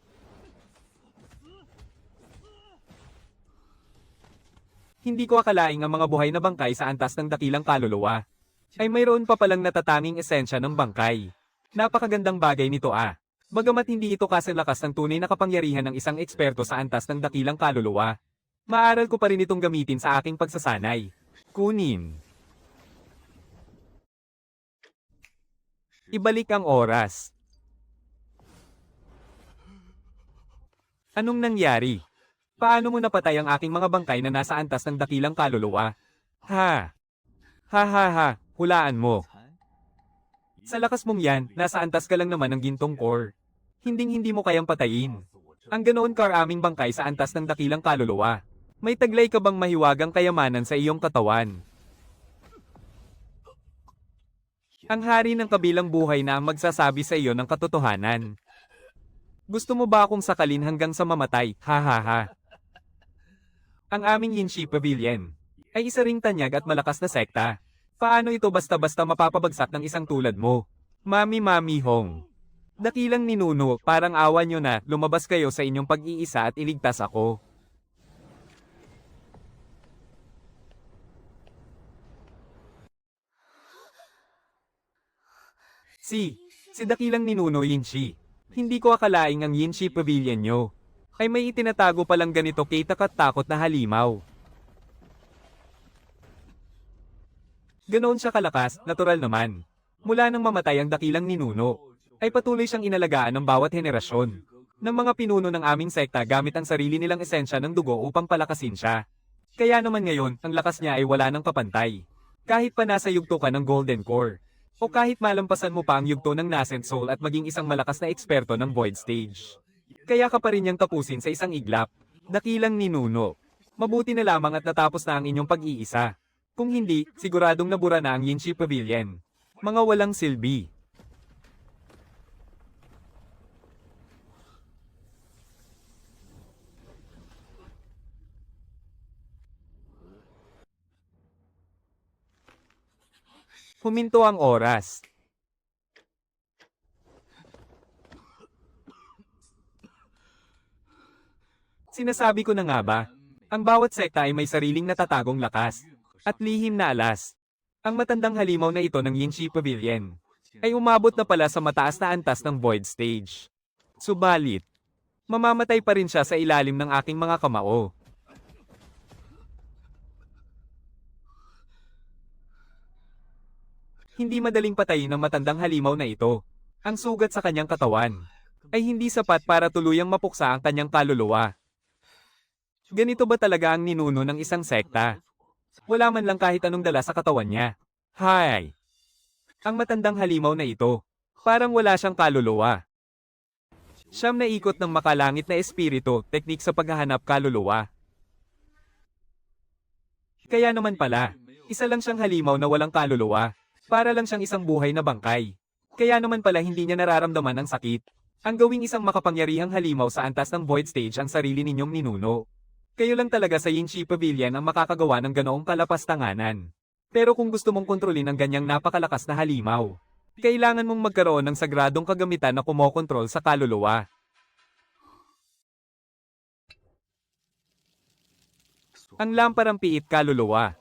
Hindi ko akalaing ang mga buhay na bangkay sa antas ng dakilang kaluluwa ay mayroon pa palang natatanging esensya ng bangkay. Napakagandang bagay nito ah. Bagamat hindi ito kasalakas ng tunay na kapangyarihan ng isang eksperto sa antas ng dakilang kaluluwa, maaral ko pa rin itong gamitin sa aking pagsasanay. Kunin. Ibalik ang oras. Anong nangyari? Paano mo napatay ang aking mga bangkay na nasa antas ng dakilang kaluluwa? Ha? Ha ha ha, hulaan mo. Sa lakas mong yan, nasa antas ka lang naman ng gintong core. Hinding-hindi mo kayang patayin. Ang ganoon ka aming bangkay sa antas ng dakilang kaluluwa. May taglay ka bang mahiwagang kayamanan sa iyong katawan? Ang hari ng kabilang buhay na ang magsasabi sa iyo ng katotohanan. Gusto mo ba akong sakalin hanggang sa mamatay? Ha ha ha. Ang aming Yinshi Pavilion ay isa ring tanyag at malakas na sekta. Paano ito basta-basta mapapabagsak ng isang tulad mo? Mami Hong. Dakilang ninuno, parang awa nyo na, lumabas kayo sa inyong pag-iisa at iligtas ako. Si dakilang ninuno Yinshi. Hindi ko akalaing ang Yinshi Pavilion nyo ay may itinatago palang ganito kay takot-takot na halimaw. Ganoon siya kalakas, natural naman. Mula nang mamatay ang dakilang ninuno, ay patuloy siyang inalagaan ng bawat henerasyon ng mga pinuno ng aming sekta gamit ang sarili nilang esensya ng dugo upang palakasin siya. Kaya naman ngayon, ang lakas niya ay wala ng kapantay. Kahit pa nasa yugto ka ng Golden Core, o kahit malampasan mo pa ang yugto ng Nascent Soul at maging isang malakas na eksperto ng Void Stage. Kaya ka pa rin niyang tapusin sa isang iglap. Dakilang ninuno. Mabuti na lamang at natapos na ang inyong pag-iisa. Kung hindi, siguradong nabura na ang Yinshi Pavilion. Mga walang silbi. Huminto ang oras. Sinasabi ko na nga ba, ang bawat sekta ay may sariling natatagong lakas at lihim na alas. Ang matandang halimaw na ito ng Yinshi Pavilion ay umabot na pala sa mataas na antas ng Void Stage. Subalit, mamamatay pa rin siya sa ilalim ng aking mga kamao. Hindi madaling patayin ng matandang halimaw na ito. Ang sugat sa kanyang katawan ay hindi sapat para tuluyang mapuksa ang kanyang kaluluwa. Ganito ba talaga ang ninuno ng isang sekta? Wala man lang kahit anong dala sa katawan niya. Hay! Ang matandang halimaw na ito. Parang wala siyang kaluluwa. Siyam na ikot ng makalangit na espiritu, teknik sa paghahanap kaluluwa. Kaya naman pala, isa lang siyang halimaw na walang kaluluwa. Para lang siyang isang buhay na bangkay. Kaya naman pala hindi niya nararamdaman ang sakit. Ang gawing isang makapangyarihang halimaw sa antas ng void stage ang sarili ninyong ninuno. Kayo lang talaga sa Yinshi Pavilion ang makakagawa ng ganoong kalapastanganan. Pero kung gusto mong kontrolin ang ganyang napakalakas na halimaw, kailangan mong magkaroon ng sagradong kagamitan na kumokontrol sa kaluluwa. Ang lamparang piit kaluluwa.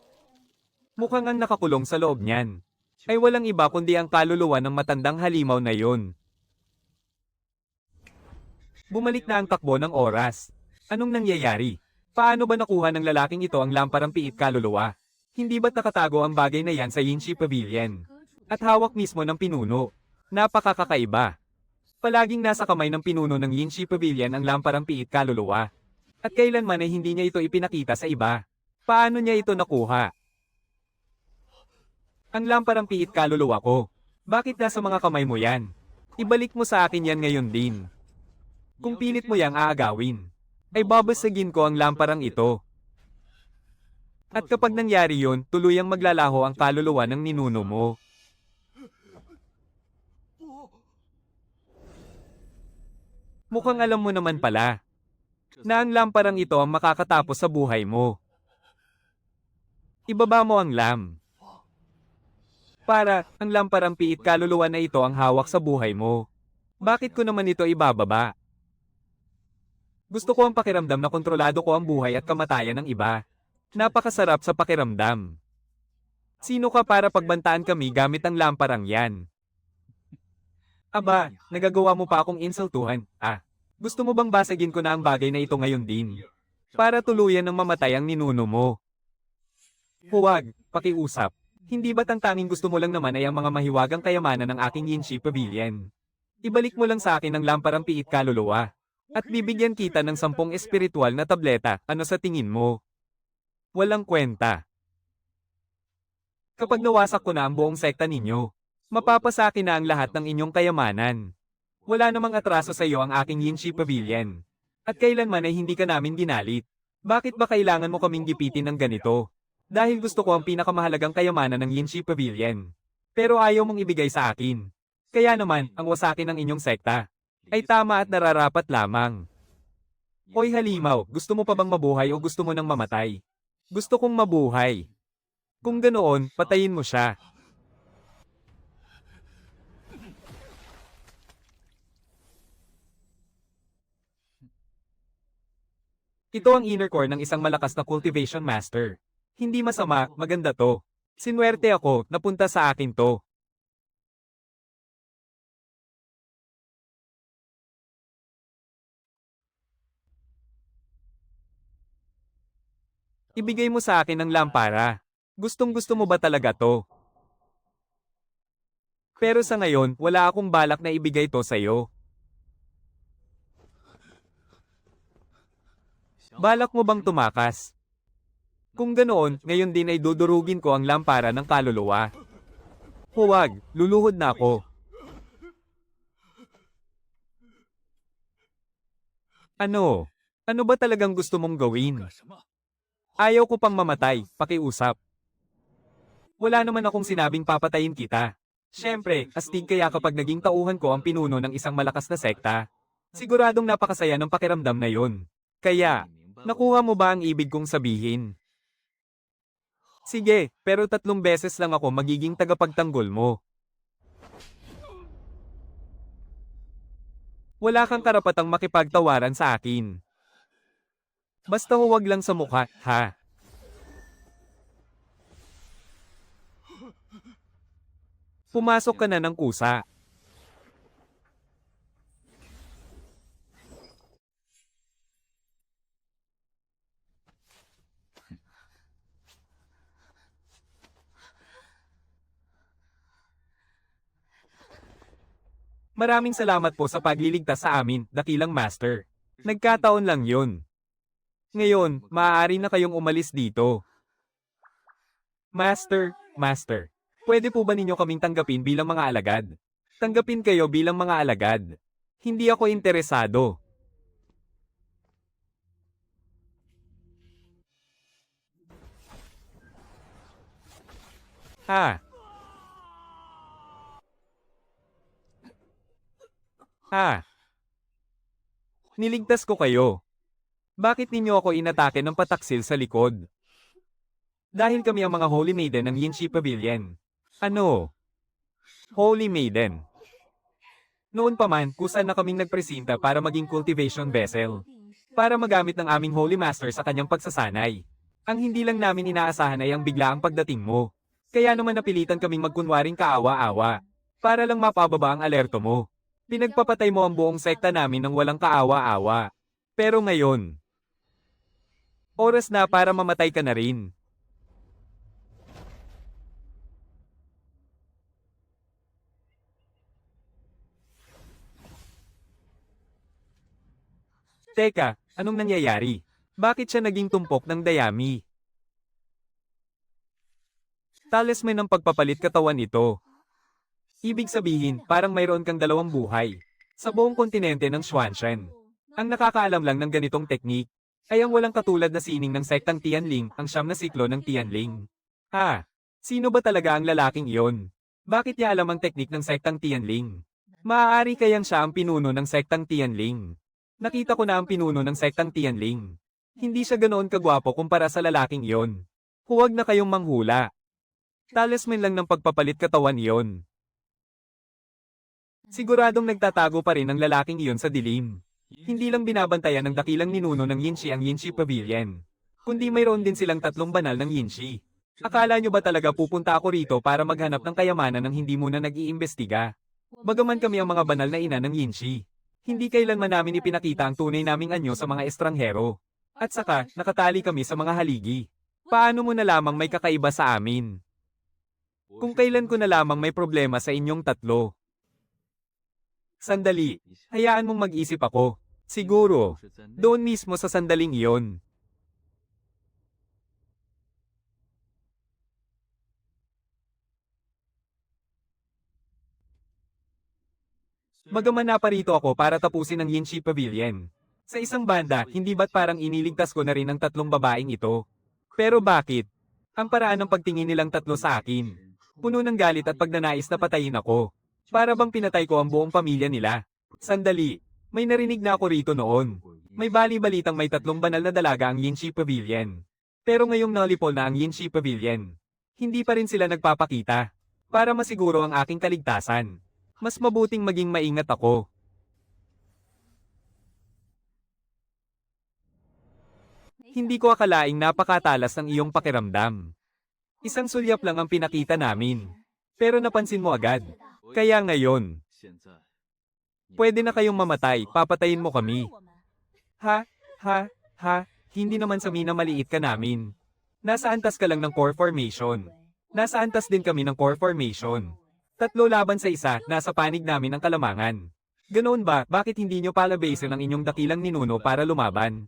Mukhang ang nakakulong sa loob niyan ay walang iba kundi ang kaluluwa ng matandang halimaw na yun. Bumalik na ang takbo ng oras. Anong nangyayari? Paano ba nakuha ng lalaking ito ang lamparang piit kaluluwa? Hindi ba't nakatago ang bagay na yan sa Yinshi Pavilion? At hawak mismo ng pinuno. Napakakaiba. Palaging nasa kamay ng pinuno ng Yinshi Pavilion ang lamparang piit kaluluwa. At kailanman ay hindi niya ito ipinakita sa iba. Paano niya ito nakuha? Ang lamparang piit kaluluwa ko. Bakit nasa mga kamay mo yan? Ibalik mo sa akin yan ngayon din. Kung pilit mo yang aagawin, ay babasagin ko ang lamparang ito. At kapag nangyari yon, tuluyang maglalaho ang kaluluwa ng ninuno mo. Mukhang alam mo naman pala na ang lamparang ito ang makakatapos sa buhay mo. Ibaba mo ang para ang lamparang piit kaluluwa na ito ang hawak sa buhay mo. Bakit ko naman ito ibababa? Gusto ko ang pakiramdam na kontrolado ko ang buhay at kamatayan ng iba. Napakasarap sa pakiramdam. Sino ka para pagbantaan kami gamit ang lamparang yan? Aba, nagagawa mo pa akong insultuhan. Gusto mo bang basagin ko na ang bagay na ito ngayon din? Para tuluyan ng mamatay ang ninuno mo. Huwag, pakiusap. Hindi ba't ang tanging gusto mo lang naman ay ang mga mahiwagang kayamanan ng aking Yinshi Pavilion? Ibalik mo lang sa akin ang lamparang piit kaluluwa. At bibigyan kita ng 10 espiritual na tableta, ano sa tingin mo? Walang kwenta. Kapag nawasak ko na ang buong sekta ninyo, mapapasakin na ang lahat ng inyong kayamanan. Wala namang atraso sa iyo ang aking Yinshi Pavilion. At kailanman ay hindi ka namin ginalit. Bakit ba kailangan mo kaming gipitin ng ganito? Dahil gusto ko ang pinakamahalagang kayamanan ng Yinshi Pavilion. Pero ayaw mong ibigay sa akin. Kaya naman, ang wasakin ng inyong sekta ay tama at nararapat lamang. Hoy halimaw, gusto mo pa bang mabuhay o gusto mo nang mamatay? Gusto kong mabuhay. Kung ganoon, patayin mo siya. Ito ang inner core ng isang malakas na cultivation master. Hindi masama, maganda to. Sinwerte ako, napunta sa akin to. Ibigay mo sa akin ang lampara. Gustong-gusto mo ba talaga to? Pero sa ngayon, wala akong balak na ibigay to sa'yo. Balak mo bang tumakas? Kung ganoon, ngayon din ay dudurugin ko ang lampara ng kaluluwa. Huwag, luluhod na ako. Ano? Ano ba talagang gusto mong gawin? Ayaw ko pang mamatay, pakiusap. Wala naman akong sinabing papatayin kita. Siyempre, astig kaya kapag naging tauhan ko ang pinuno ng isang malakas na sekta. Siguradong napakasaya ng pakiramdam na yun. Kaya, nakuha mo ba ang ibig kong sabihin? Sige, pero 3 beses lang ako magiging tagapagtanggol mo. Wala kang karapatang makipagtawaran sa akin. Basta huwag lang sa mukha, ha? Pumasok ka na ng kusa. Maraming salamat po sa pagliligtas sa amin, dakilang master. Nagkataon lang yun. Ngayon, maaari na kayong umalis dito. Master, pwede po ba ninyo kaming tanggapin bilang mga alagad? Tanggapin kayo bilang mga alagad. Hindi ako interesado. Ha? Ha? Niligtas ko kayo. Bakit ninyo ako inatake ng pataksil sa likod? Dahil kami ang mga Holy Maiden ng Yinshi Pavilion. Ano? Holy Maiden. Noon pa man, kusan na kaming nagpresinta para maging cultivation vessel. Para magamit ng aming Holy Master sa kanyang pagsasanay. Ang hindi lang namin inaasahan ay ang biglaang pagdating mo. Kaya naman napilitan kaming magkunwaring kaawa-awa. Para lang mapababa ang alerto mo. Pinagpapatay mo ang buong sekta namin ng walang kaawa-awa. Pero ngayon, oras na para mamatay ka na rin. Teka, anong nangyayari? Bakit siya naging tumpok ng dayami? Talisman ng pagpapalit katawan ito. Ibig sabihin, parang mayroon kang dalawang buhay. Sa buong kontinente ng Xuanshan. Ang nakakaalam lang ng ganitong teknik, ay ang walang katulad na sining ng sektang Tianling, ang siyam na siklo ng Tianling. Ha? Sino ba talaga ang lalaking iyon? Bakit niya alam ang teknik ng sektang Tianling? Maaari kayang siya ang pinuno ng sektang Tianling. Nakita ko na ang pinuno ng sektang Tianling. Hindi siya ganoon kagwapo kumpara sa lalaking iyon. Huwag na kayong manghula. Talisman lang ng pagpapalit katawan iyon. Siguradong nagtatago pa rin ang lalaking iyon sa dilim. Hindi lang binabantayan ng dakilang ninuno ng Yinshi ang Yinshi Pavilion, kundi mayroon din silang tatlong banal ng Yinshi. Akala nyo ba talaga pupunta ako rito para maghanap ng kayamanan ng hindi muna nag-iimbestiga? Bagaman kami ang mga banal na ina ng Yinshi. Hindi kailanman namin ipinakita ang tunay naming anyo sa mga estranghero. At saka, nakatali kami sa mga haligi. Paano mo na lamang may kakaiba sa amin? Kung kailan ko na lamang may problema sa inyong tatlo. Sandali, hayaan mong mag-isip ako. Siguro, doon mismo sa sandaling iyon. Bagaman naparito ako para tapusin ang Yinshi Pavilion. Sa isang banda, hindi ba't parang iniligtas ko na rin ang tatlong babaeng ito? Pero bakit? Ang paraan ng pagtingin nilang tatlo sa akin. Puno ng galit at pagnanais na patayin ako. Para bang pinatay ko ang buong pamilya nila. Sandali, may narinig na ako rito noon. May bali-balitang may tatlong banal na dalaga ang Yinshi Pavilion. Pero ngayong nalipol na ang Yinshi Pavilion, hindi pa rin sila nagpapakita. Para masiguro ang aking kaligtasan. Mas mabuting maging maingat ako. Hindi ko akalaing napakatalas ng iyong pakiramdam. Isang sulyap lang ang pinakita namin. Pero napansin mo agad. Kaya ngayon, pwede na kayong mamatay, papatayin mo kami. Ha? Hindi naman sa minamaliit ka namin. Nasa antas ka lang ng core formation. Nasa antas din kami ng core formation. 3 laban sa 1, nasa panig namin ang kalamangan. Ganoon ba, bakit hindi nyo palabasin ang inyong dakilang ninuno para lumaban?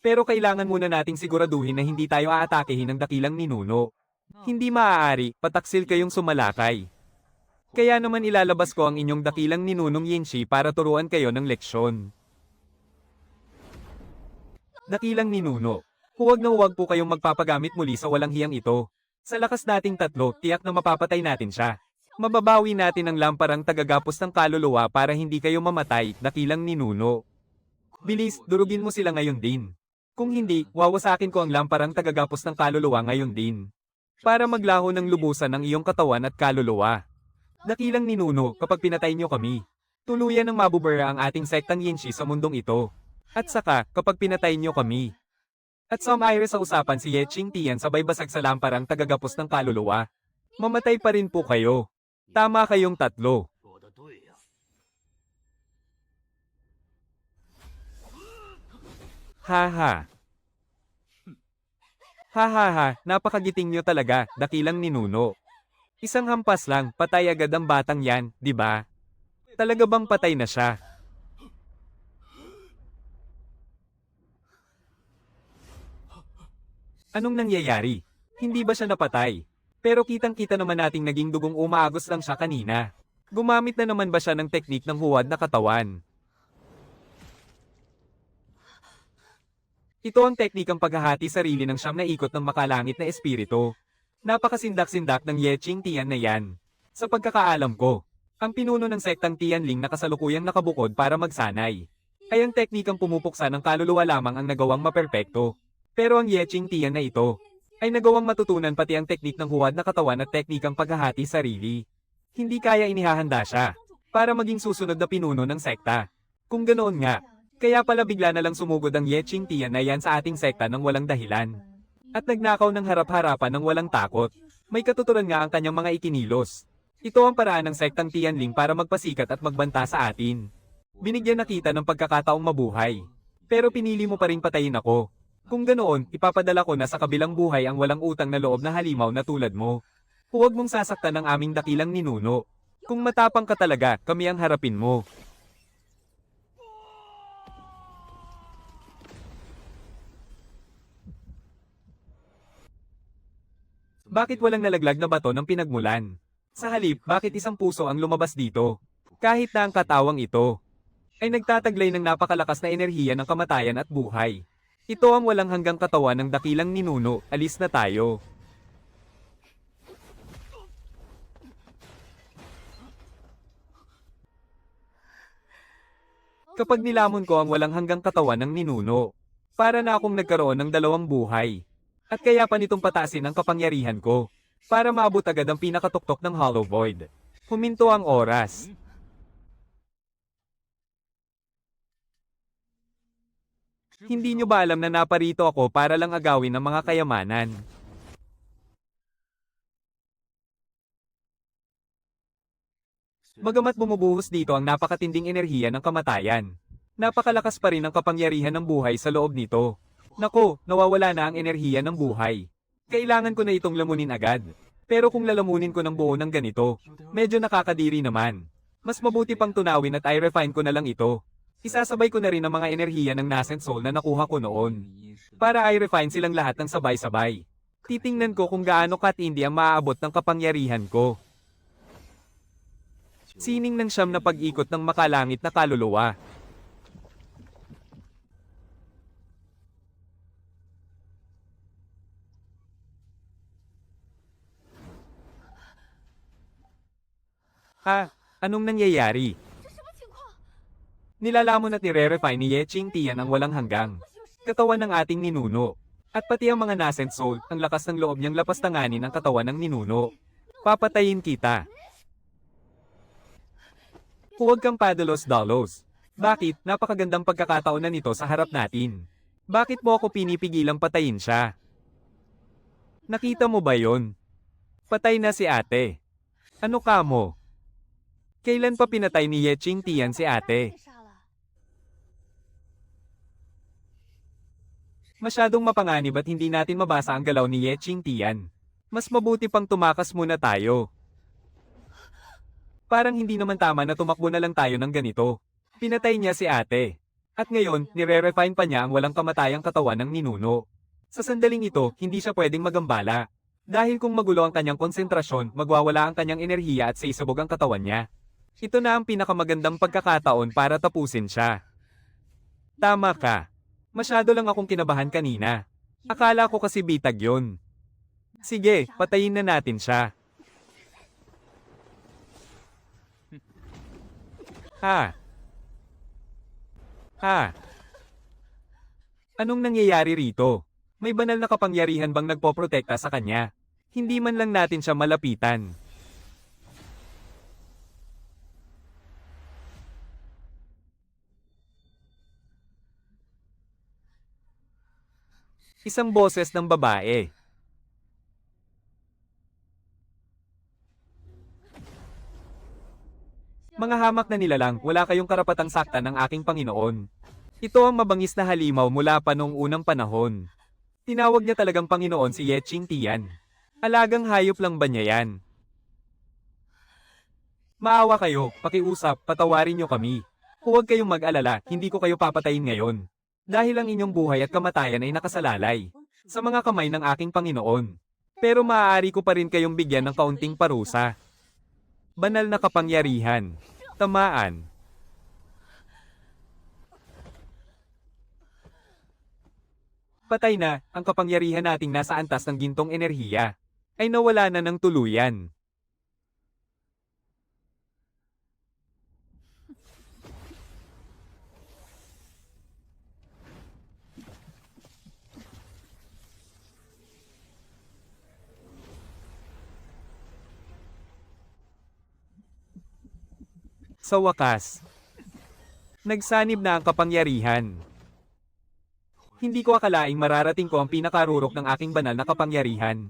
Pero kailangan muna nating siguraduhin na hindi tayo aatakehin ng dakilang ninuno. Hindi maaari, pataksil kayong sumalakay. Kaya naman ilalabas ko ang inyong dakilang ninunong Yinshi para turuan kayo ng leksyon. Dakilang ninuno. Huwag na huwag po kayong magpapagamit muli sa walang hiyang ito. Sa lakas nating tatlo, tiyak na mapapatay natin siya. Mababawi natin ang lamparang tagagapos ng kaluluwa para hindi kayo mamatay, dakilang ninuno. Bilis, durugin mo sila ngayon din. Kung hindi, wawasakin ko ang lamparang tagagapos ng kaluluwa ngayon din. Para maglaho ng lubusan ng iyong katawan at kaluluwa. Dakilang ninuno, kapag pinatay niyo kami, tuluyan ng mabubura ang ating sektang Yinshi sa mundong ito. At saka, kapag pinatay niyo kami. At sumire sa usapan si Ye Qingtian sabay basag sa lamparang tagagapos ng kaluluwa. Mamatay pa rin po kayo. Tama kayong tatlo. Haha. Napakagiting nyo talaga, dakilang ninuno. Isang hampas lang, patay agad ang batang yan, di ba? Talaga bang patay na siya? Anong nangyayari? Hindi ba siya napatay? Pero kitang-kita naman nating naging dugong umaagos lang siya kanina. Gumamit na naman ba siya ng teknik ng huwad na katawan? Ito ang teknikang paghahati sarili ng siyam na ikot ng makalangit na espiritu. Napakasindak-sindak ng Ye Ching Tian na yan. Sa pagkakaalam ko, ang pinuno ng sektang Tianling na kasalukuyang nakabukod para magsanay. Ay ang teknikang pumupuksa ng kaluluwa lamang ang nagawang maperpekto. Pero ang Ye Ching Tian na ito, ay nagawang matutunan pati ang teknik ng huwad na katawan at teknikang paghahati sarili. Hindi kaya inihahanda siya, para maging susunod na pinuno ng sekta. Kung ganoon nga, kaya pala bigla na lang sumugod ang Ye Ching Tian na yan sa ating sekta ng walang dahilan. At nagnakaw ng harap-harapan ng walang takot. May katuturan nga ang kanyang mga ikinilos. Ito ang paraan ng sektang Tianling para magpasikat at magbanta sa atin. Binigyan na kita ng pagkakataong mabuhay. Pero pinili mo pa rin patayin ako. Kung ganoon, ipapadala ko na sa kabilang buhay ang walang utang na loob na halimaw na tulad mo. Huwag mong sasaktan ang aming dakilang ninuno. Kung matapang ka talaga, kami ang harapin mo. Bakit walang nalaglag na bato ng pinagmulan? Sa halip, bakit isang puso ang lumabas dito? Kahit na ang katawang ito ay nagtataglay ng napakalakas na enerhiya ng kamatayan at buhay. Ito ang walang hanggang katawan ng dakilang ninuno, alis na tayo. Kapag nilamon ko ang walang hanggang katawan ng ninuno, para na akong nagkaroon ng dalawang buhay. At kaya pa nitong pataasin ang kapangyarihan ko, para maabot agad ang pinakatuktok ng Hollow Void. Huminto ang oras. Hindi nyo ba alam na naparito ako para lang agawin ang mga kayamanan? Bagamat bumubuhos dito ang napakatinding enerhiya ng kamatayan, napakalakas pa rin ang kapangyarihan ng buhay sa loob nito. Nako, nawawala na ang enerhiya ng buhay. Kailangan ko na itong lamunin agad. Pero kung lalamunin ko ng buo ng ganito, medyo nakakadiri naman. Mas mabuti pang tunawin at i-refine ko na lang ito. Isasabay ko na rin ang mga enerhiya ng Nascent Soul na nakuha ko noon. Para i-refine silang lahat ng sabay-sabay. Titingnan ko kung gaano katindi ang maaabot ng kapangyarihan ko. Sining ng siyam na pag-ikot ng makalangit na kaluluwa. Ha? Anong nangyayari? Nilalamon at nire-refine ni Ye Ching Tian ang walang hanggang katawan ng ating ninuno. At pati ang mga Nascent Soul, ang lakas ng loob niyang lapastanganin ang katawan ng ninuno. Papatayin kita. Huwag kang padalos-dalos. Bakit? Napakagandang pagkakataon na nito sa harap natin. Bakit mo ako pinipigilang patayin siya? Nakita mo ba yon? Patay na si ate. Ano ka mo? Kailan pa pinatay ni Ye Ching Tian si ate? Masyadong mapanganib at hindi natin mabasa ang galaw ni Ye Ching Tian. Mas mabuti pang tumakas muna tayo. Parang hindi naman tama na tumakbo na lang tayo ng ganito. Pinatay niya si ate. At ngayon, nire-refine pa niya ang walang kamatayang katawan ng ninuno. Sa sandaling ito, hindi siya pwedeng magambala. Dahil kung magulo ang kanyang konsentrasyon, magwawala ang kanyang enerhiya at sisubog ang katawan niya. Ito na ang pinakamagandang pagkakataon para tapusin siya. Tama ka. Masyado lang akong kinabahan kanina. Akala ko kasi bitag yun. Sige, patayin na natin siya. Ha? Ha? Anong nangyayari rito? May banal na kapangyarihan bang nagpoprotekta sa kanya? Hindi man lang natin siya malapitan. Isang boses ng babae. Mga hamak na nilalang, wala kayong karapatang saktan ng aking Panginoon. Ito ang mabangis na halimaw mula pa noong unang panahon. Tinawag niya talagang Panginoon si Ye Ching Tian. Alagang hayop lang ba niya yan? Maawa kayo, pakiusap, patawarin niyo kami. Huwag kayong mag-alala, hindi ko kayo papatayin ngayon. Dahil ang inyong buhay at kamatayan ay nakasalalay sa mga kamay ng aking Panginoon. Pero maaari ko pa rin kayong bigyan ng kaunting parusa. Banal na kapangyarihan. Tamaan. Patay na, ang kapangyarihan nating nasa antas ng gintong enerhiya ay nawala na ng tuluyan. Sa wakas, nagsanib na ang kapangyarihan. Hindi ko akalaing mararating ko ang pinakarurok ng aking banal na kapangyarihan.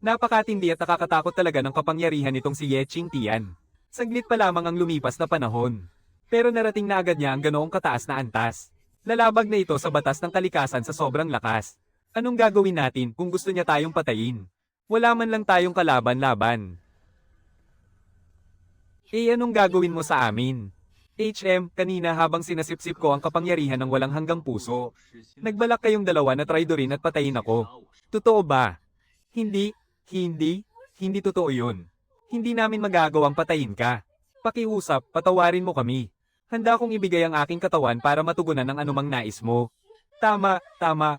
Napakatindi at nakakatakot talaga ng kapangyarihan nitong si Ye Qingtian. Saglit pa lamang ang lumipas na panahon. Pero narating na agad niya ang ganoong kataas na antas. Lalabag na ito sa batas ng kalikasan sa sobrang lakas. Anong gagawin natin kung gusto niya tayong patayin? Wala man lang tayong kalaban-laban. Anong gagawin mo sa amin? Kanina habang sinasipsip ko ang kapangyarihan ng walang hanggang puso, nagbalak kayong dalawa na traidorin at patayin ako. Totoo ba? Hindi, hindi totoo yun. Hindi namin magagawang patayin ka. Pakiusap, patawarin mo kami. Handa kong ibigay ang aking katawan para matugunan ang anumang nais mo. Tama,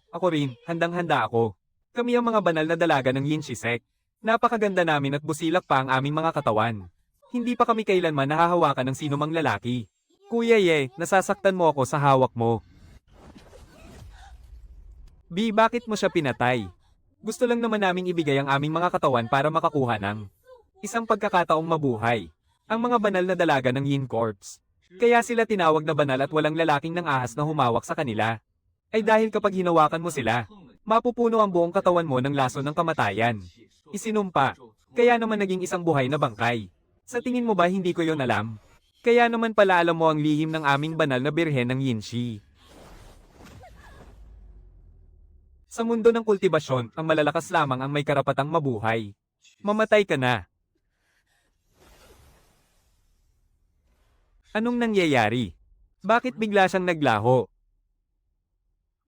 ako rin, handang-handa ako. Kami ang mga banal na dalaga ng Yin Shisek. Napakaganda namin at busilak pa ang aming mga katawan. Hindi pa kami kailanman nahahawakan ng sinumang lalaki. Kuya Ye, nasasaktan mo ako sa hawak mo. B, bakit mo siya pinatay? Gusto lang naman naming ibigay ang aming mga katawan para makakuha ng isang pagkakataong mabuhay. Ang mga banal na dalaga ng Yin Corps. Kaya sila tinawag na banal at walang lalaking nang ahas na humawak sa kanila. Ay dahil kapag hinawakan mo sila, mapupuno ang buong katawan mo ng laso ng kamatayan. Isinumpa, kaya naman naging isang buhay na bangkay. Sa tingin mo ba hindi ko yon alam? Kaya naman pala alam mo ang lihim ng aming banal na birhen ng Yinshi. Sa mundo ng kultibasyon, ang malalakas lamang ang may karapatang mabuhay. Mamatay ka na. Anong nangyayari? Bakit bigla siyang naglaho?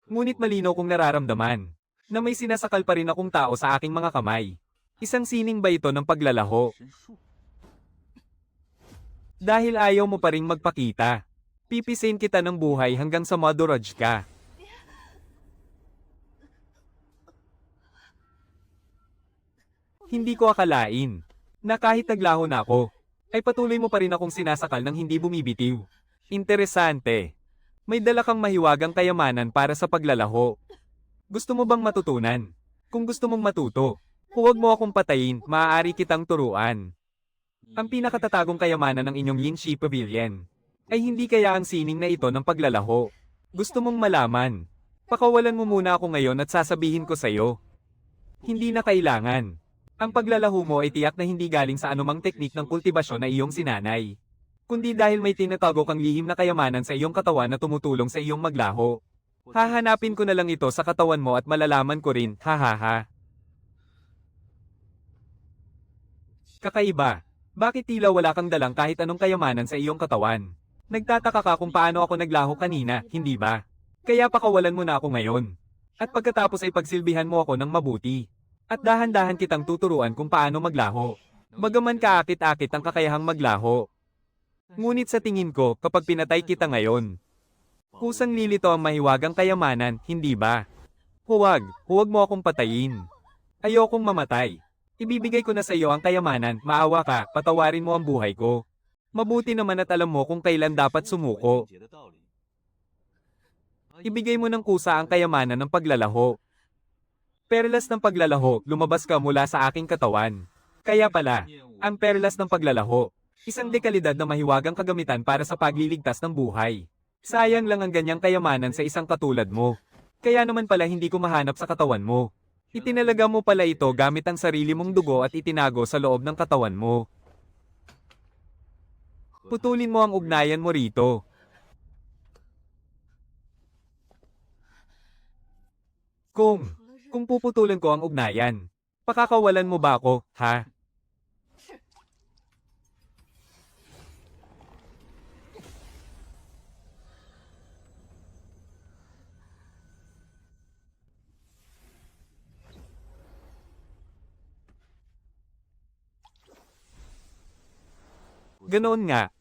Ngunit malinaw kong nararamdaman na may sinasakal pa rin akong tao sa aking mga kamay. Isang sining ba ito ng paglalaho? Dahil ayaw mo pa ring magpakita. Pipisain kita ng buhay hanggang sa maduraj ka. Hindi ko akalain na kahit naglaho na ako, ay patuloy mo pa rin akong sinasakal ng hindi bumibitiw. Interesante. May dala kang mahiwagang kayamanan para sa paglalaho. Gusto mo bang matutunan? Kung gusto mong matuto, huwag mo akong patayin, maaari kitang turuan. Ang pinakatatagong kayamanan ng inyong Yinshi Pavilion ay hindi kaya ang sining na ito ng paglalaho. Gusto mong malaman? Pakawalan mo muna ako ngayon at sasabihin ko sa'yo. Hindi na kailangan. Ang paglalaho mo ay tiyak na hindi galing sa anumang teknik ng kultibasyon na iyong sinanay. Kundi dahil may tinatago kang lihim na kayamanan sa iyong katawan na tumutulong sa iyong maglaho. Hahanapin ko na lang ito sa katawan mo at malalaman ko rin, hahaha. Kakaiba. Bakit tila wala kang dalang kahit anong kayamanan sa iyong katawan? Nagtataka ka kung paano ako naglaho kanina, hindi ba? Kaya pakawalan mo na ako ngayon. At pagkatapos ay pagsilbihan mo ako ng mabuti. At dahan-dahan kitang tuturuan kung paano maglaho. Bagaman kaakit-akit ang kakayahang maglaho. Ngunit sa tingin ko, kapag pinatay kita ngayon, kusang lilito ang mahiwagang kayamanan, hindi ba? Huwag mo akong patayin. Ayokong mamatay. Ibibigay ko na sa iyo ang kayamanan, maawa ka, patawarin mo ang buhay ko. Mabuti naman at alam mo kung kailan dapat sumuko. Ibigay mo ng kusa ang kayamanan ng paglalaho. Perlas ng paglalaho, lumabas ka mula sa aking katawan. Kaya pala, ang perlas ng paglalaho, isang dekalidad na mahiwagang kagamitan para sa pagliligtas ng buhay. Sayang lang ang ganyang kayamanan sa isang katulad mo. Kaya naman pala hindi ko mahanap sa katawan mo. Itinalaga mo pala ito gamit ang sarili mong dugo at itinago sa loob ng katawan mo. Putulin mo ang ugnayan mo rito. Kung puputulin ko ang ugnayan, pakakawalan mo ba ako, ha? Ganoon nga.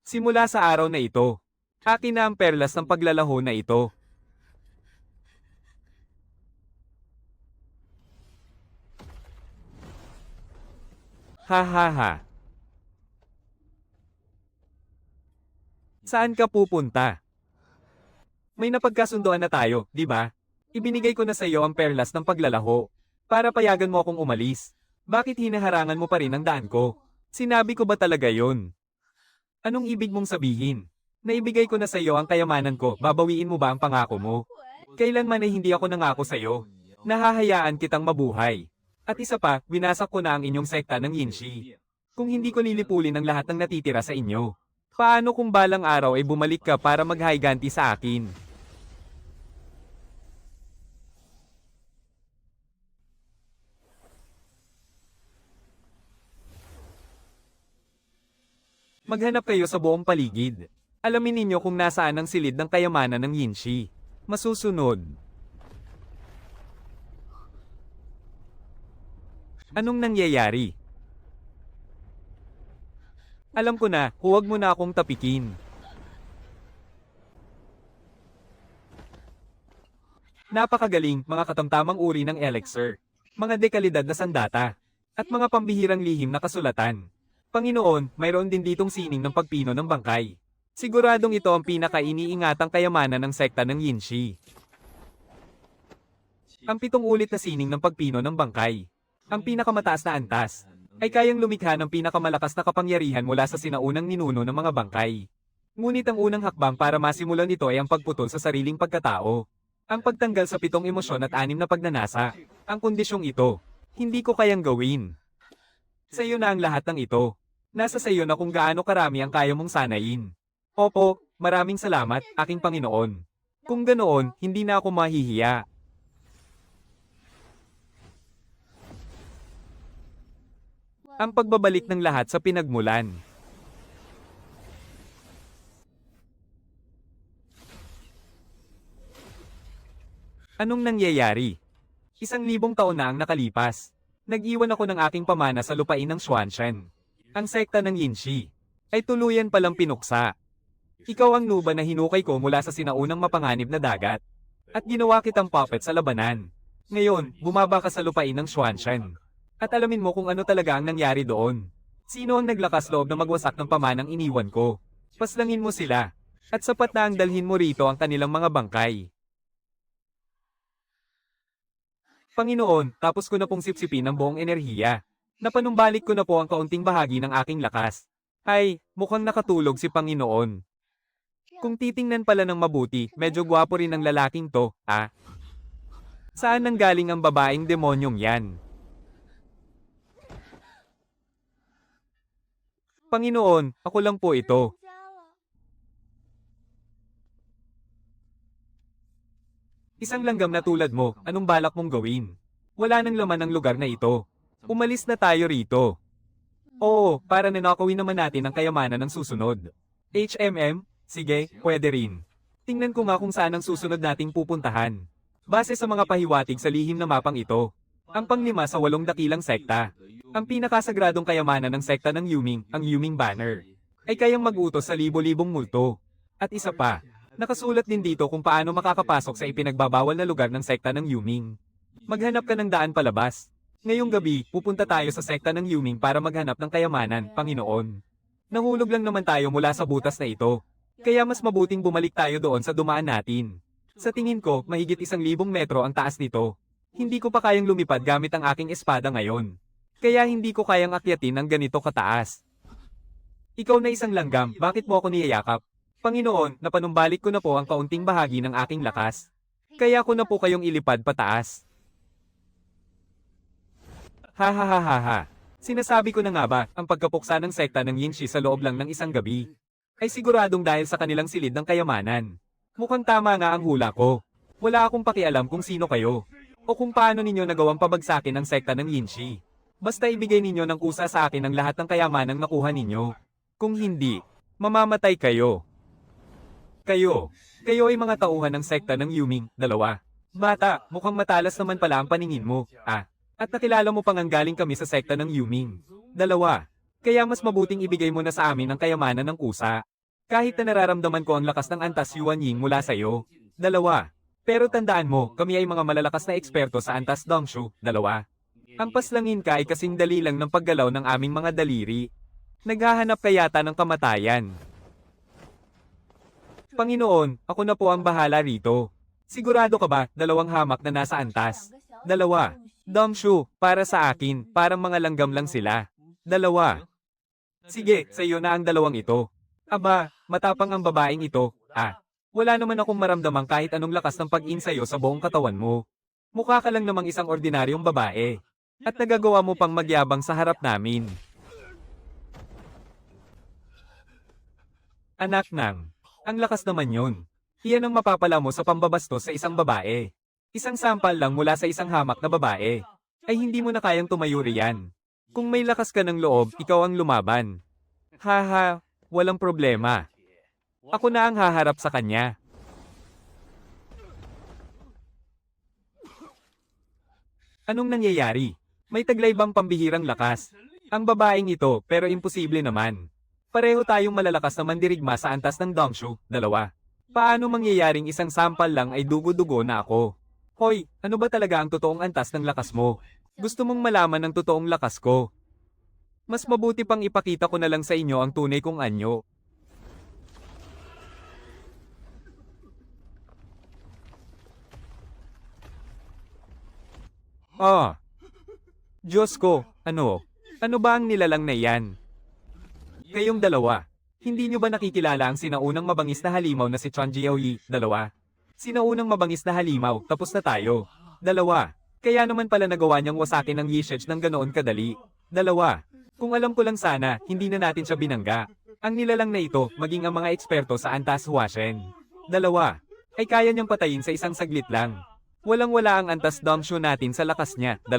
Simula sa araw na ito, akin na ang perlas ng paglalaho na ito. Ha ha ha. Saan ka pupunta? May napagkasundoan na tayo, di ba? Ibinigay ko na sa iyo ang perlas ng paglalaho. Para payagan mo akong umalis. Bakit hinaharangan mo pa rin ang daan ko? Sinabi ko ba talaga yon? Anong ibig mong sabihin? Naibigay ko na sa iyo ang kayamanan ko, babawiin mo ba ang pangako mo? Kailanman ay hindi ako nangako sa iyo. Nahahayaan kitang mabuhay. At isa pa, winasak ko na ang inyong sekta ng Yinshi. Kung hindi ko lilipulin ang lahat ng natitira sa inyo, paano kung balang araw ay bumalik ka para maghiganti sa akin? Maghanap kayo sa buong paligid. Alamin ninyo kung nasaan ang silid ng kayamanan ng Yinshi. Masusunod. Anong nangyayari? Alam ko na, huwag mo na akong tapikin. Napakagaling, mga katamtamang uri ng elixir, mga dekalidad na sandata, at mga pambihirang lihim na kasulatan. Panginoon, mayroon din ditong sining ng pagpino ng bangkay. Siguradong ito ang pinaka-iniingatang kayamanan ng sekta ng Yinshi. Ang 7 ulit na sining ng pagpino ng bangkay, ang pinakamataas na antas, ay kayang lumikha ng pinakamalakas na kapangyarihan mula sa sinaunang ninuno ng mga bangkay. Ngunit ang unang hakbang para masimulan ito ay ang pagputol sa sariling pagkatao. Ang pagtanggal sa 7 emosyon at 6 na pagnanasa. Ang kondisyong ito, hindi ko kayang gawin. Sa iyo na ang lahat ng ito. Nasa sa iyo na kung gaano karami ang kaya mong sanayin. Opo, maraming salamat, aking Panginoon. Kung ganoon, hindi na ako mahihiya. Ang pagbabalik ng lahat sa pinagmulan. Anong nangyayari? 1,000 taon na ang nakalipas. Nag-iwan ako ng aking pamana sa lupain ng Xuanshan. Ang sekta ng Yinshi ay tuluyan palang pinuksa. Ikaw ang nuba na hinukay ko mula sa sinaunang mapanganib na dagat. At ginawa kitang puppet sa labanan. Ngayon, bumaba ka sa lupain ng Xuanshan. At alamin mo kung ano talaga ang nangyari doon. Sino ang naglakas loob na magwasak ng pamanang iniwan ko? Paslangin mo sila. At sapat na ang dalhin mo rito ang kanilang mga bangkay. Panginoon, tapos ko na pong sipsipin ang buong enerhiya. Napanumbalik ko na po ang kaunting bahagi ng aking lakas. Ay, mukhang nakatulog si Panginoon. Kung titingnan pala ng mabuti, medyo gwapo rin ang lalaking to, ah? Saan nanggaling ang babaeng demonyong yan? Panginoon, ako lang po ito. Isang langgam na tulad mo, anong balak mong gawin? Wala nang laman ang lugar na ito. Umalis na tayo rito. Oo, para nanakawin naman natin ang kayamanan ng susunod. HMM? Sige, pwede rin. Tingnan ko nga kung saan ang susunod nating pupuntahan. Base sa mga pahiwatig sa lihim na mapang ito, ang pang-5 sa 8 dakilang sekta, ang pinakasagradong kayamanan ng sekta ng Yuming, ang Yuming Banner, ay kayang mag-utos sa libo-libong multo. At isa pa, nakasulat din dito kung paano makakapasok sa ipinagbabawal na lugar ng sekta ng Yuming. Maghanap ka ng daan palabas. Ngayong gabi, pupunta tayo sa sekta ng Yuming para maghanap ng kayamanan, Panginoon. Nahulog lang naman tayo mula sa butas na ito. Kaya mas mabuting bumalik tayo doon sa dumaan natin. Sa tingin ko, mahigit 1,000 metro ang taas nito. Hindi ko pa kayang lumipad gamit ang aking espada ngayon. Kaya hindi ko kayang akyatin ang ganito kataas. Ikaw na isang langgam, bakit mo ako niyayakap? Panginoon, napanumbalik ko na po ang kaunting bahagi ng aking lakas. Kaya ko na po kayong ilipad pataas. Ha ha ha ha ha. Sinasabi ko na nga ba, ang pagkapuksa ng sekta ng Yinshi sa loob lang ng isang gabi, ay siguradong dahil sa kanilang silid ng kayamanan. Mukhang tama nga ang hula ko. Wala akong pakialam kung sino kayo, o kung paano ninyo nagawang pabagsakin ang sekta ng Yinshi. Basta ibigay ninyo ng kusa sa akin ang lahat ng kayamanang nakuha ninyo. Kung hindi, mamamatay kayo. Kayo ay mga tauhan ng sekta ng Yuming, 2. Bata, mukhang matalas naman pala ang paningin mo, ah. At nakilala mo pang ang galing kami sa sekta ng Yuming. 2. Kaya mas mabuting ibigay mo na sa amin ang kayamanan ng kusa. Kahit na nararamdaman ko ang lakas ng antas Yuan Ying mula sa iyo. 2. Pero tandaan mo, kami ay mga malalakas na eksperto sa antas Dongshu. 2. Ang paslangin ka ay kasing dali lang ng paggalaw ng aming mga daliri. Naghahanap ka yata ng kamatayan. Panginoon, ako na po ang bahala rito. Sigurado ka ba, 2 hamak na nasa antas? 2. Dongshu, para sa akin, parang mga langgam lang sila. 2. Sige, sa iyo na ang 2 ito. Aba, matapang ang babaeng ito. Wala naman akong maramdamang kahit anong lakas ng pag-insayo sa buong katawan mo. Mukha ka lang namang isang ordinaryong babae. At nagagawa mo pang magyabang sa harap namin. Anak nang, ang lakas naman yun. Iyan ang mapapala mo sa pambabastos sa isang babae. Isang sampal lang mula sa isang hamak na babae. Ay hindi mo na kayang tumayo riyan. Kung may lakas ka ng loob, ikaw ang lumaban. Haha, walang problema. Ako na ang haharap sa kanya. Anong nangyayari? May taglay bang pambihirang lakas? Ang babaeng ito, pero imposible naman. Pareho tayong malalakas na mandirigma sa antas ng Dongshu. 2. Paano mangyayaring isang sampal lang ay dugo-dugo na ako? Hoy, ano ba talaga ang totoong antas ng lakas mo? Gusto mong malaman ang totoong lakas ko? Mas mabuti pang ipakita ko na lang sa inyo ang tunay kong anyo. Diyos ko, ano? Ano ba ang nilalang na iyan? Kayong 2. Hindi nyo ba nakikilala ang sinaunang mabangis na halimaw na si Chun Jiaoyi? 2. Sinaunang mabangis na halimaw, tapos na tayo. 2. Kaya naman pala nagawa niyang wasakin ng Yishej ng ganoon kadali. 2. Kung alam ko lang sana, hindi na natin siya binangga. Ang nilalang na ito, maging ang mga eksperto sa antas Huashen. 2. Ay kaya niyang patayin sa isang saglit lang. Walang-wala ang antas Dongshu natin sa lakas niya. 2.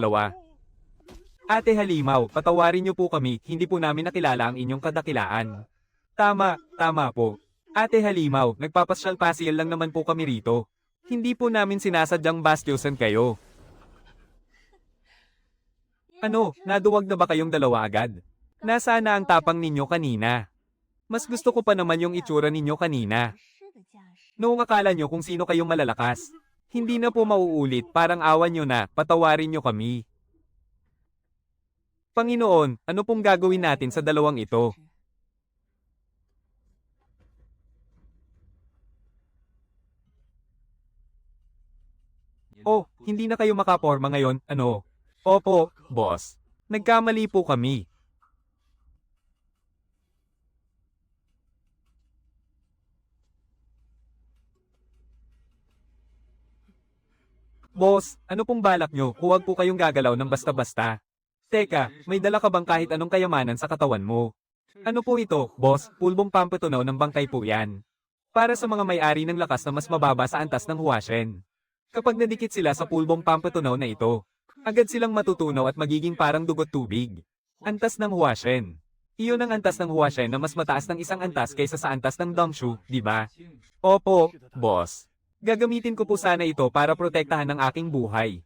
Ate Halimaw, patawarin niyo po kami, hindi po namin nakilala ang inyong kadakilaan. Tama po. Ate Halimaw, nagpapasyal-pasyal lang naman po kami rito. Hindi po namin sinasadyang bastyosan kayo. Ano, naduwag na ba kayong 2 agad? Nasaan na ang tapang ninyo kanina? Mas gusto ko pa naman yung itsura ninyo kanina. Noong akala nyo kung sino kayong malalakas. Hindi na po mauulit, parang awan nyo na, patawarin nyo kami. Panginoon, ano pong gagawin natin sa 2 ito? Oh, hindi na kayo makaporma ngayon, ano? Opo, boss. Nagkamali po kami. Boss, ano pong balak nyo? Huwag po kayong gagalaw ng basta-basta. Teka, may dala ka bang kahit anong kayamanan sa katawan mo? Ano po ito, boss? Pulbong pampatunaw ng bangkay po yan. Para sa mga may-ari ng lakas na mas mababa sa antas ng Huashen. Kapag nadikit sila sa pulbong pampatunaw na ito, agad silang matutunaw at magiging parang dugot tubig. Antas ng Huashen. Iyon ang antas ng Huashen na mas mataas ng isang antas kaysa sa antas ng Dongshu, di ba? Opo, boss. Gagamitin ko po sana ito para protektahan ang aking buhay.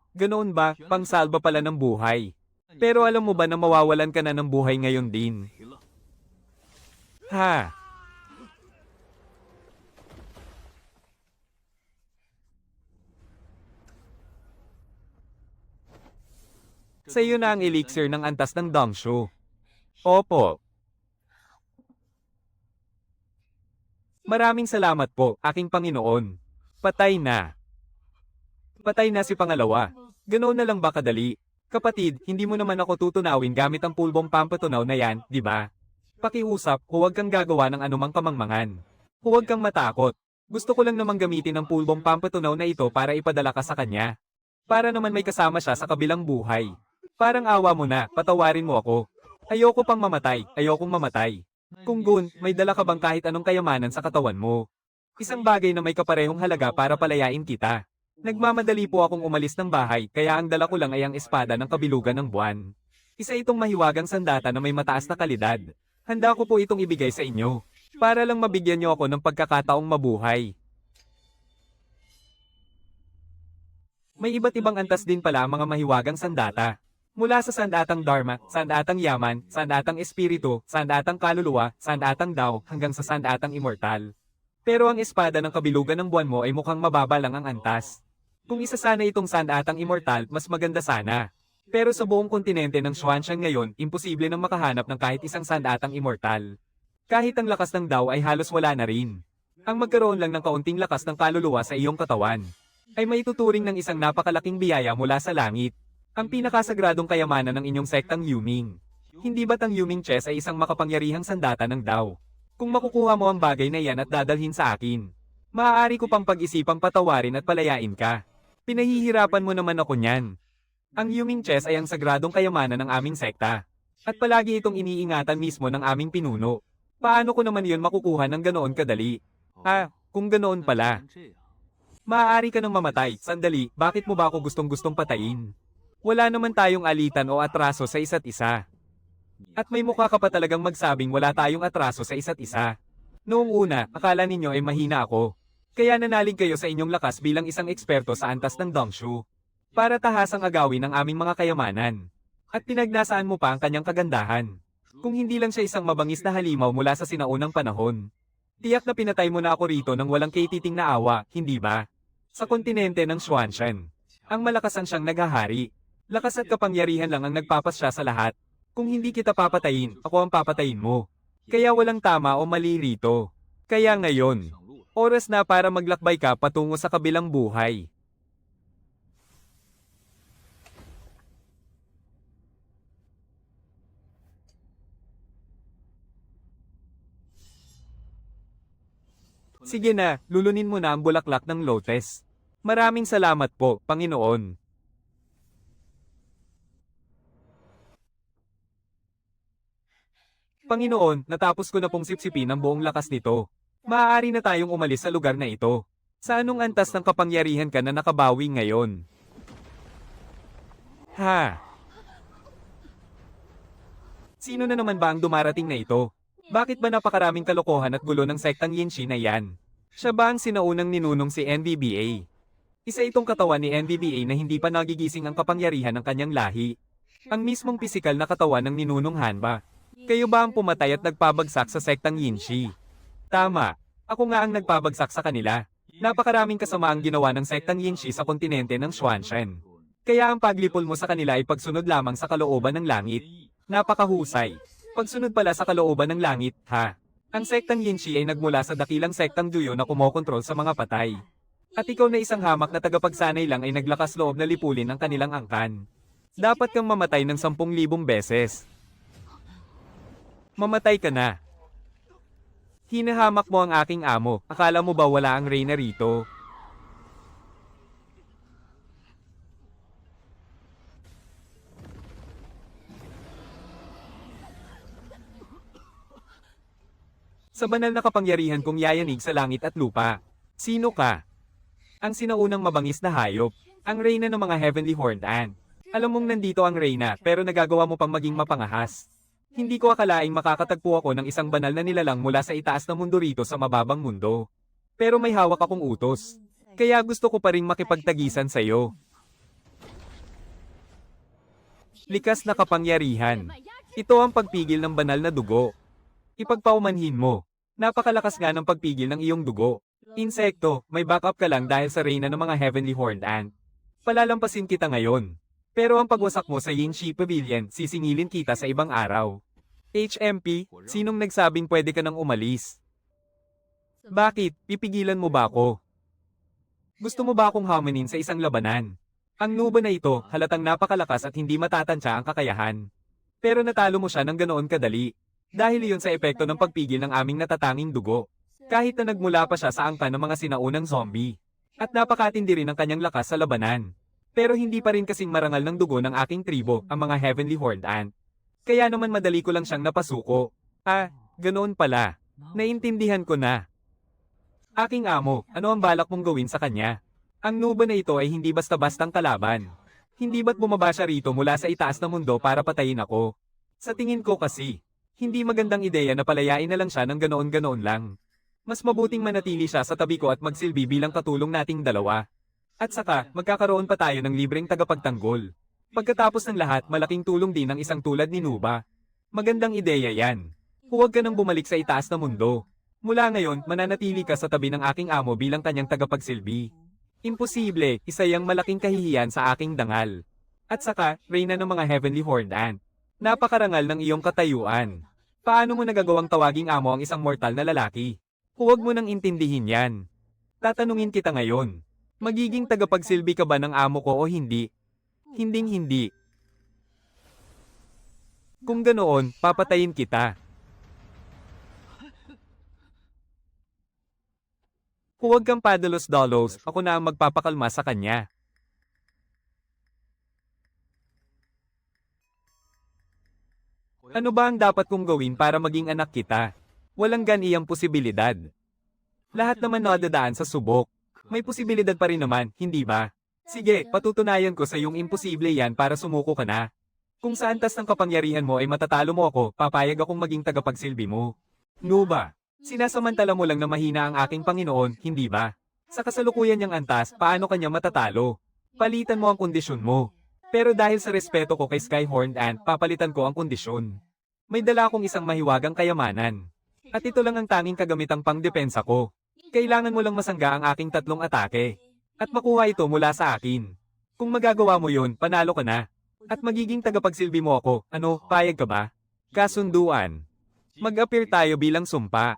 Ganoon ba, pangsalba pala ng buhay. Pero alam mo ba na mawawalan ka na ng buhay ngayon din? Sa iyo na ang elixir ng antas ng Dongshu. Opo. Maraming salamat po, aking Panginoon. Patay na. Patay na si pangalawa. Ganoon na lang ba kadali? Kapatid, hindi mo naman ako tutunawin gamit ang pulbong pampatunaw na yan, di ba? Pakiusap, huwag kang gagawa ng anumang kamangmangan. Huwag kang matakot. Gusto ko lang namang gamitin ang pulbong pampatunaw na ito para ipadala ka sa kanya. Para naman may kasama siya sa kabilang buhay. Parang awa mo na, patawarin mo ako. Ayoko pang mamatay, ayokong mamatay. Kung Gun, may dala ka bang kahit anong kayamanan sa katawan mo? Isang bagay na may kaparehong halaga para palayain kita. Nagmamadali po akong umalis ng bahay, kaya ang dala ko lang ay ang espada ng kabilugan ng buwan. Isa itong mahiwagang sandata na may mataas na kalidad. Handa ko po itong ibigay sa inyo. Para lang mabigyan niyo ako ng pagkakataong mabuhay. May iba't ibang antas din pala ang mga mahiwagang sandata. Mula sa sandatang Dharma, sandatang Yaman, sandatang Espiritu, sandatang Kaluluwa, sandatang Dao, hanggang sa sandatang Immortal. Pero ang espada ng kabilugan ng buwan mo ay mukhang mababa lang ang antas. Kung isa sana itong sandatang Immortal, mas maganda sana. Pero sa buong kontinente ng Xuanshan ngayon, imposible nang makahanap ng kahit isang sandatang Immortal. Kahit ang lakas ng Dao ay halos wala na rin. Ang magkaroon lang ng kaunting lakas ng kaluluwa sa iyong katawan ay maituturing ng isang napakalaking biyaya mula sa langit. Ang pinakasagradong kayamanan ng inyong sektang Yuming. Hindi ba't ang Yuming Chess ay isang makapangyarihang sandata ng Dao? Kung makukuha mo ang bagay na yan at dadalhin sa akin, maaari ko pang pag-isipang patawarin at palayain ka. Pinahihirapan mo naman ako niyan. Ang Yuming Chess ay ang sagradong kayamanan ng aming sekta. At palagi itong iniingatan mismo ng aming pinuno. Paano ko naman yun makukuha ng ganoon kadali? Kung ganoon pala. Maaari ka nang mamatay. Sandali, bakit mo ba ako gustong-gustong patayin? Wala naman tayong alitan o atraso sa isa't isa. At may mukha ka pa talagang magsabing wala tayong atraso sa isa't isa. Noong una, akala ninyo ay mahina ako. Kaya nanalig kayo sa inyong lakas bilang isang eksperto sa antas ng Dongshu. Para tahasang agawin ang aming mga kayamanan. At pinagnasaan mo pa ang kanyang kagandahan. Kung hindi lang siya isang mabangis na halimaw mula sa sinaunang panahon. Tiyak na pinatay mo na ako rito nang walang katiting na awa, hindi ba? Sa kontinente ng Xuanshan. Ang malakasan siyang naghahari. Lakas at kapangyarihan lang ang nagpapasya sa lahat. Kung hindi kita papatayin, ako ang papatayin mo. Kaya walang tama o mali rito. Kaya ngayon, oras na para maglakbay ka patungo sa kabilang buhay. Sige na, lulunin mo na ang bulaklak ng lotus. Maraming salamat po, Panginoon. Panginoon, natapos ko na pong sipsipin ang buong lakas nito. Maaari na tayong umalis sa lugar na ito. Sa anong antas ng kapangyarihan ka na nakabawi ngayon? Sino na naman ba ang dumarating na ito? Bakit ba napakaraming kalokohan at gulo ng sektang Yinshi na yan? Siya ba ang sinaunang ninunong si NVBA? Isa itong katawan ni NVBA na hindi pa nagigising ang kapangyarihan ng kanyang lahi. Ang mismong pisikal na katawan ng ninunong Hanba. Kayo ba ang pumatay at nagpabagsak sa sektang Yinshi? Tama, ako nga ang nagpabagsak sa kanila. Napakaraming kasama ang ginawa ng sektang Yinshi sa kontinente ng Xuanshan. Kaya ang paglipol mo sa kanila ay pagsunod lamang sa kalooban ng langit. Napakahusay. Pagsunod pala sa kalooban ng langit, Ang sektang Yinshi ay nagmula sa dakilang sektang Juyo na kumokontrol sa mga patay. At ikaw na isang hamak na tagapagsanay lang ay naglakas loob na lipulin ang kanilang angkan. Dapat kang mamatay ng 10,000 beses. Mamatay ka na. Hinahamak mo ang aking amo. Akala mo ba wala ang reyna rito? Sa banal na kapangyarihan kong yayanig sa langit at lupa. Sino ka? Ang sinaunang mabangis na hayop. Ang reyna ng mga Heavenly Horned Ant. Alam mong nandito ang reyna pero nagagawa mo pang maging mapangahas. Hindi ko akalaing makakatagpo ako ng isang banal na nilalang mula sa itaas na mundo rito sa mababang mundo. Pero may hawak akong utos. Kaya gusto ko pa ring makipagtagisan sa iyo. Likas na kapangyarihan. Ito ang pagpigil ng banal na dugo. Ipagpaumanhin mo. Napakalakas nga ng pagpigil ng iyong dugo. Insekto, may backup ka lang dahil sa reyna ng mga Heavenly Horned Ant. Palalampasin kita ngayon. Pero ang pagwasak mo sa Yinshi Pavilion, sisingilin kita sa ibang araw. HMP, sinong nagsabing pwede ka nang umalis? Bakit? Pipigilan mo ba ako? Gusto mo ba akong hamunin sa isang labanan? Ang nuba na ito, halatang napakalakas at hindi matatantya ang kakayahan. Pero natalo mo siya ng ganoon kadali. Dahil iyon sa epekto ng pagpigil ng aming natatanging dugo. Kahit na nagmula pa siya sa angkan ng mga sinaunang zombie. At napakatindi rin ang kanyang lakas sa labanan. Pero hindi pa rin kasing marangal ng dugo ng aking tribo, ang mga Heavenly Horned Ant. Kaya naman madali ko lang siyang napasuko. Ganoon pala. Naintindihan ko na. Aking amo, ano ang balak mong gawin sa kanya? Ang nuba na ito ay hindi basta-bastang kalaban. Hindi ba't bumaba siya rito mula sa itaas na mundo para patayin ako? Sa tingin ko kasi, hindi magandang ideya na palayain na lang siya ng ganoon-ganoon lang. Mas mabuting manatili siya sa tabi ko at magsilbi bilang katulong nating dalawa. At saka, magkakaroon pa tayo ng libreng tagapagtanggol. Pagkatapos ng lahat, malaking tulong din ng isang tulad ni Nuba. Magandang ideya yan. Huwag ka nang bumalik sa itaas na mundo. Mula ngayon, mananatili ka sa tabi ng aking amo bilang kanyang tagapagsilbi. Imposible, isa yang malaking kahihiyan sa aking dangal. At saka, reyna ng mga Heavenly Horde Ant. Napakarangal ng iyong katayuan. Paano mo nagagawang tawaging amo ang isang mortal na lalaki? Huwag mo nang intindihin yan. Tatanungin kita ngayon. Magiging tagapagsilbi ka ba ng amo ko o hindi? Hinding-hindi. Kung ganoon, papatayin kita. Huwag kang padalos-dalos, ako na ang magpapakalma sa kanya. Ano ba ang dapat kong gawin para maging anak kita? Walang ganiyang posibilidad. Lahat naman nadadaan sa subok. May posibilidad pa rin naman, hindi ba? Sige, patutunayan ko sa iyong imposible yan para sumuko ka na. Kung sa antas ng kapangyarihan mo ay matatalo mo ako, papayag akong maging tagapagsilbi mo. Nuba, sinasamantala mo lang na mahina ang aking Panginoon, hindi ba? Sa kasalukuyan niyang antas, paano kanya matatalo? Palitan mo ang kondisyon mo. Pero dahil sa respeto ko kay Skyhorn Ant, papalitan ko ang kondisyon. May dala akong isang mahiwagang kayamanan. At ito lang ang tanging kagamitang pangdepensa ko. Kailangan mo lang masangga ang aking 3 atake. At makuha ito mula sa akin. Kung magagawa mo yun, panalo ka na. At magiging tagapagsilbi mo ako, ano, payag ka ba? Kasunduan. Mag-appear tayo bilang sumpa.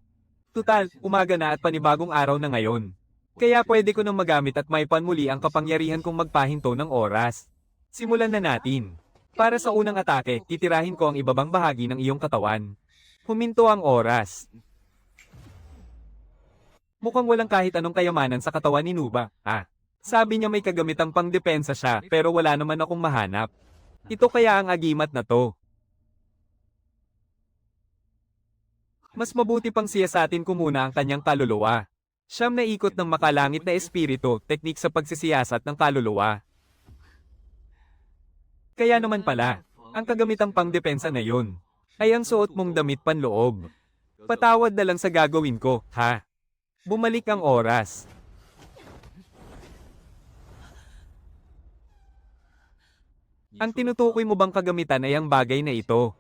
Tutal, umaga na at panibagong araw na ngayon. Kaya pwede ko nang magamit at maipan muli ang kapangyarihan kong magpahinto ng oras. Simulan na natin. Para sa unang atake, titirahin ko ang ibabang bahagi ng iyong katawan. Huminto ang oras. Mukhang walang kahit anong kayamanan sa katawan ni Nuba. Sabi niya may kagamitang pangdepensa siya pero wala naman akong mahanap. Ito kaya ang agimat na to. Mas mabuti pang siyasatin ko muna ang kanyang kaluluwa. Siyam na ikot ng makalangit na espiritu, teknik sa pagsisiyasat ng kaluluwa. Kaya naman pala, ang kagamitang pangdepensa na yun, ay ang suot mong damit panloob. Patawad na lang sa gagawin ko, ha? Bumalik ang oras. Ang tinutukoy mo bang kagamitan ay ang bagay na ito?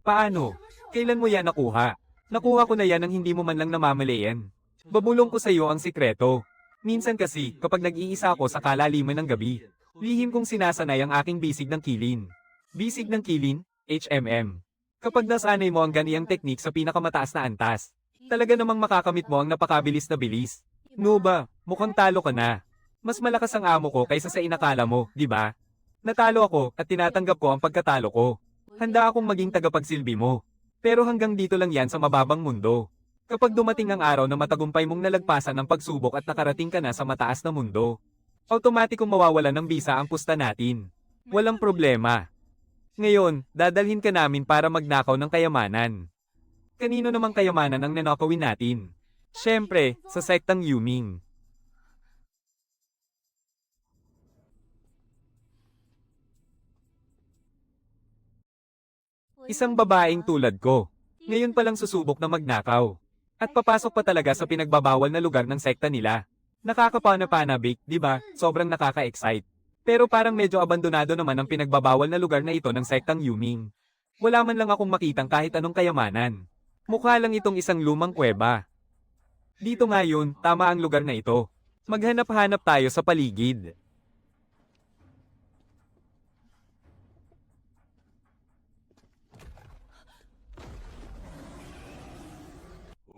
Paano? Kailan mo yan nakuha? Nakuha ko na yan nang hindi mo man lang namamalayan. Babulong ko sa iyo ang sikreto. Minsan kasi, kapag nag-iisa ako sa kalaliman ng gabi, lihim kong sinasanay ang aking bisig ng kilin. Bisig ng kilin? HMM. Kapag nasanay mo ang ganiyang teknik sa pinakamataas na antas, talaga namang makakamit mo ang napakabilis na bilis. Nuba, mukhang talo ka na. Mas malakas ang amo ko kaysa sa inakala mo, di ba? Natalo ako at tinatanggap ko ang pagkatalo ko. Handa akong maging tagapagsilbi mo. Pero hanggang dito lang yan sa mababang mundo. Kapag dumating ang araw na matagumpay mong nalagpasan ng pagsubok at nakarating ka na sa mataas na mundo, automatikong mawawala ng bisa ang pusta natin. Walang problema. Ngayon, dadalhin ka namin para magnakaw ng kayamanan. Kanino namang kayamanan ang nanakawin natin? Siyempre, sa sektang Yuming. Isang babaeng tulad ko. Ngayon palang susubok na magnakaw. At papasok pa talaga sa pinagbabawal na lugar ng sekta nila. Nakakapana-panabik, di ba? Sobrang nakaka-excite. Pero parang medyo abandonado naman ang pinagbabawal na lugar na ito ng sektang Yuming. Wala man lang akong makitang kahit anong kayamanan. Mukha lang itong isang lumang kuweba. Dito ngayon, tama ang lugar na ito. Maghanap-hanap tayo sa paligid.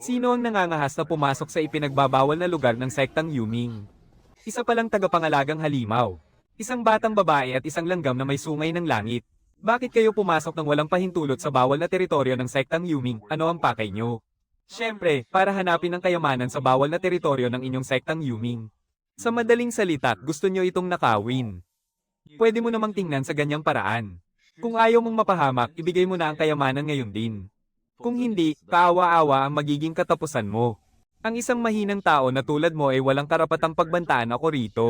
Sino ang nangangahas na pumasok sa ipinagbabawal na lugar ng sektang Yuming? Isa palang tagapangalagang halimaw. Isang batang babae at isang langgam na may sungay ng langit. Bakit kayo pumasok ng walang pahintulot sa bawal na teritoryo ng sektang Yuming? Ano ang pakay nyo? Siyempre, para hanapin ang kayamanan sa bawal na teritoryo ng inyong sektang Yuming. Sa madaling salita, gusto nyo itong nakawin. Pwede mo namang tingnan sa ganyang paraan. Kung ayaw mong mapahamak, ibigay mo na ang kayamanan ngayon din. Kung hindi, kaawa-awa ang magiging katapusan mo. Ang isang mahinang tao na tulad mo ay walang karapatang pagbantaan ako rito.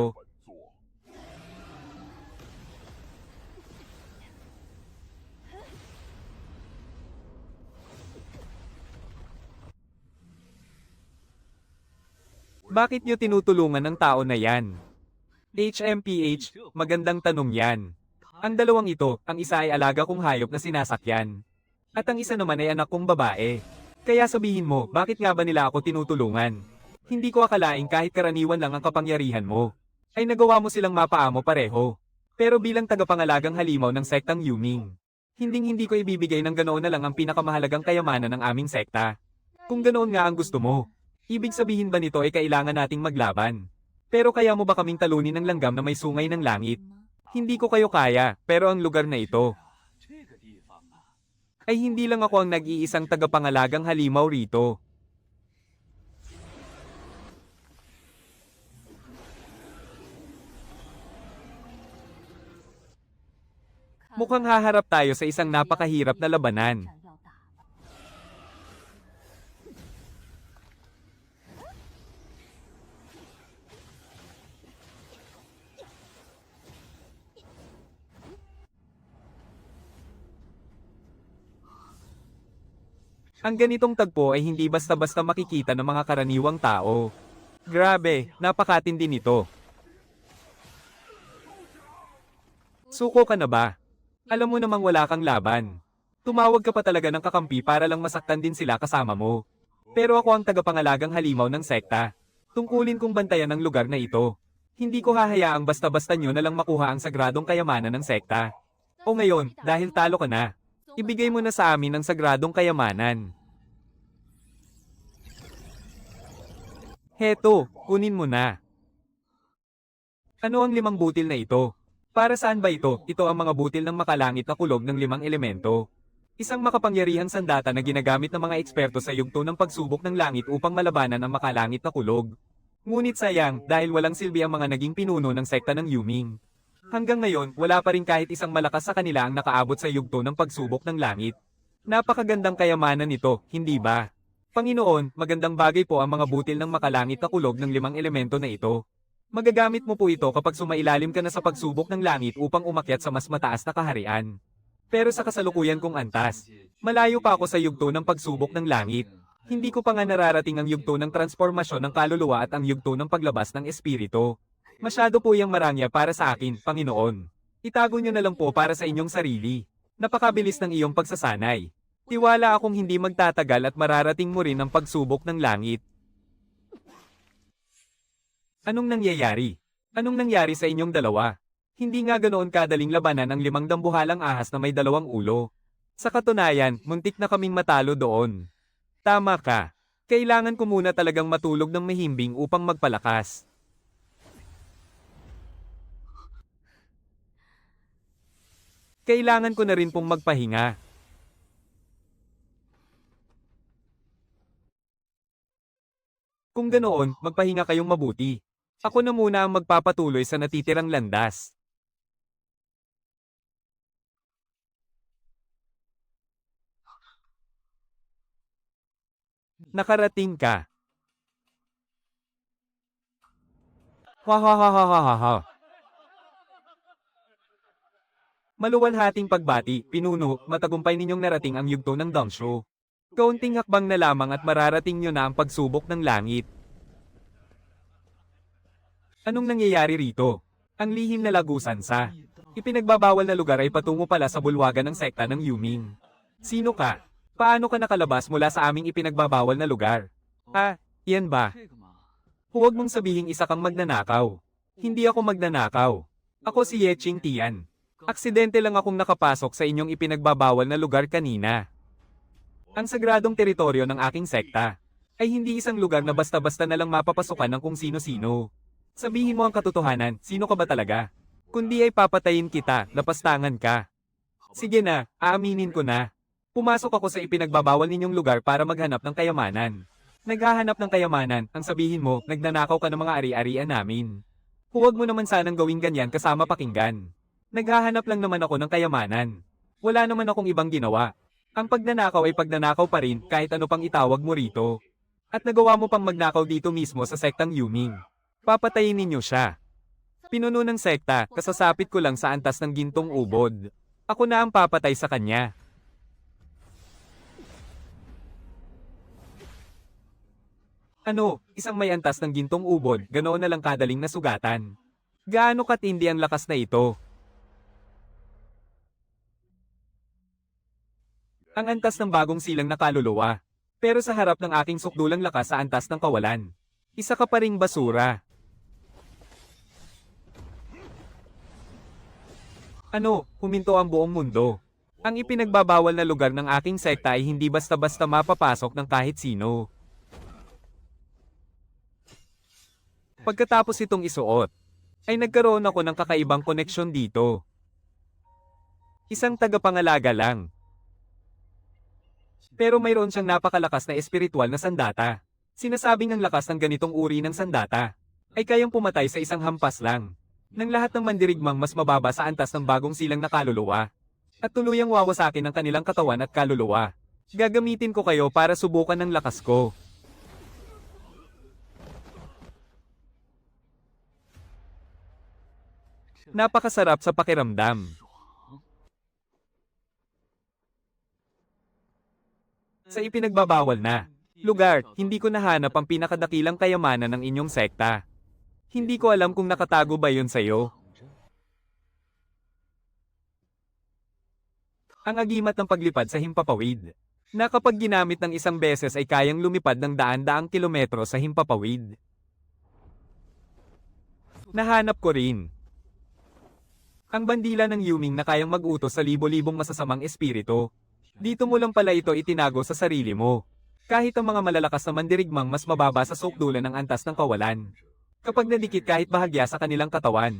Bakit nyo tinutulungan ng tao na yan? HMPH, magandang tanong yan. Ang dalawang ito, ang isa ay alaga kong hayop na sinasakyan. At ang isa naman ay anak kong babae. Kaya sabihin mo, bakit nga ba nila ako tinutulungan? Hindi ko akalaing kahit karaniwan lang ang kapangyarihan mo, ay nagawa mo silang mapaamo pareho. Pero bilang tagapangalagang halimaw ng sektang Yuming, hindi ko ibibigay ng ganoon na lang ang pinakamahalagang kayamanan ng aming sekta. Kung ganoon nga ang gusto mo, ibig sabihin ba nito ay kailangan nating maglaban? Pero kaya mo ba kaming talunin ng langgam na may sungay ng langit? Hindi ko kayo kaya, pero ang lugar na ito, ay hindi lang ako ang nag-iisang tagapangalagang halimaw rito. Mukhang haharap tayo sa isang napakahirap na labanan. Ang ganitong tagpo ay hindi basta-basta makikita ng mga karaniwang tao. Grabe, napakatindi nito. Suko ka na ba? Alam mo namang wala kang laban. Tumawag ka pa talaga ng kakampi para lang masaktan din sila kasama mo. Pero ako ang tagapangalagang halimaw ng sekta. Tungkulin kong bantayan ang lugar na ito. Hindi ko hahayaang basta-basta nyo na lang makuha ang sagradong kayamanan ng sekta. O ngayon, dahil talo ka na, ibigay mo na sa amin ang sagradong kayamanan. Heto, kunin mo na. Ano ang 5 butil na ito? Para saan ba ito? Ito ang mga butil ng makalangit na kulog ng 5 elemento. Isang makapangyarihang sandata na ginagamit ng mga eksperto sa yugto ng pagsubok ng langit upang malabanan ang makalangit na kulog. Ngunit sayang, dahil walang silbi ang mga naging pinuno ng sekta ng Yuming. Hanggang ngayon, wala pa rin kahit isang malakas sa kanila ang nakaabot sa yugto ng pagsubok ng langit. Napakagandang kayamanan nito, hindi ba? Panginoon, magandang bagay po ang mga butil ng makalangit na kulog ng 5 elemento na ito. Magagamit mo po ito kapag sumailalim ka na sa pagsubok ng langit upang umakyat sa mas mataas na kaharian. Pero sa kasalukuyan kong antas, malayo pa ako sa yugto ng pagsubok ng langit. Hindi ko pa nga nararating ang yugto ng transformasyon ng kaluluwa at ang yugto ng paglabas ng espiritu. Masyado po yung marangya para sa akin, Panginoon. Itago nyo na lang po para sa inyong sarili. Napakabilis ng iyong pagsasanay. Tiwala akong hindi magtatagal at mararating mo rin ang pagsubok ng langit. Anong nangyayari? Anong nangyari sa inyong dalawa? Hindi nga ganoon kadaling labanan ang 5 dambuhalang ahas na may 2 ulo. Sa katunayan, muntik na kaming matalo doon. Tama ka. Kailangan ko muna talagang matulog ng mahimbing upang magpalakas. Kailangan ko na rin pong magpahinga. Kung ganoon, magpahinga kayong mabuti. Ako na muna ang magpapatuloy sa natitirang landas. Nakarating ka. Ha ha ha ha ha ha ha. Maluwalhating pagbati, pinuno, matagumpay ninyong narating ang yugto ng Dongshu. Kaunting hakbang na lamang at mararating nyo na ang pagsubok ng langit. Anong nangyayari rito? Ang lihim na lagusan sa ipinagbabawal na lugar ay patungo pala sa bulwagan ng sekta ng Yuming. Sino ka? Paano ka nakalabas mula sa aming ipinagbabawal na lugar? Ah, yan ba? Huwag mong sabihing isa kang magnanakaw. Hindi ako magnanakaw. Ako si Yeching Tian. Aksidente lang akong nakapasok sa inyong ipinagbabawal na lugar kanina. Ang sagradong teritoryo ng aking sekta ay hindi isang lugar na basta-basta na lang mapapasukan ng kung sino-sino. Sabihin mo ang katotohanan, sino ka ba talaga? Kundi ay papatayin kita, lapastangan ka. Sige na, aaminin ko na. Pumasok ako sa ipinagbabawal ninyong lugar para maghanap ng kayamanan. Naghahanap ng kayamanan, ang sabihin mo, nagnanakaw ka ng mga ari-arian namin. Huwag mo naman sanang gawing ganyan kasama pakinggan. Naghahanap lang naman ako ng kayamanan. Wala naman akong ibang ginawa. Ang pagnanakaw ay pagnanakaw pa rin kahit ano pang itawag mo rito. At nagawa mo pang magnakaw dito mismo sa sektang Yuming. Papatayin ninyo siya. Pinuno ng sekta, kasasapit ko lang sa antas ng gintong ubod. Ako na ang papatay sa kanya. Ano, isang may antas ng gintong ubod, ganoon na lang kadaling nasugatan. Gaano katindi ang lakas na ito? Ang antas ng bagong silang na kaluluwa. Pero sa harap ng aking sukdulang lakas sa antas ng kawalan. Isa ka pa ring basura. Ano, huminto ang buong mundo. Ang ipinagbabawal na lugar ng aking sekta ay hindi basta-basta mapapasok ng kahit sino. Pagkatapos itong isuot, ay nagkaroon ako ng kakaibang koneksyon dito. Isang tagapangalaga lang. Pero mayroon siyang napakalakas na espiritual na sandata. Sinasabing ang lakas ng ganitong uri ng sandata ay kayang pumatay sa isang hampas lang ng lahat ng mandirigmang mas mababa sa antas ng bagong silang na kaluluwa. At tuluyang wawasakin ang kanilang katawan at kaluluwa. Gagamitin ko kayo para subukan ng lakas ko. Napakasarap sa pakiramdam. Sa ipinagbabawal na lugar, hindi ko nahanap ang pinakadakilang kayamanan ng inyong sekta. Hindi ko alam kung nakatago ba yun sa'yo. Ang agimat ng paglipad sa himpapawid, na kapag ginamit ng isang beses ay kayang lumipad ng daan-daang kilometro sa himpapawid. Nahanap ko rin ang bandila ng Yuming na kayang mag-utos sa libo-libong masasamang espiritu. Dito mo lang pala ito itinago sa sarili mo. Kahit ang mga malalakas na mandirigmang mas mababa sa sukdulan ng antas ng kawalan. Kapag nadikit kahit bahagya sa kanilang katawan,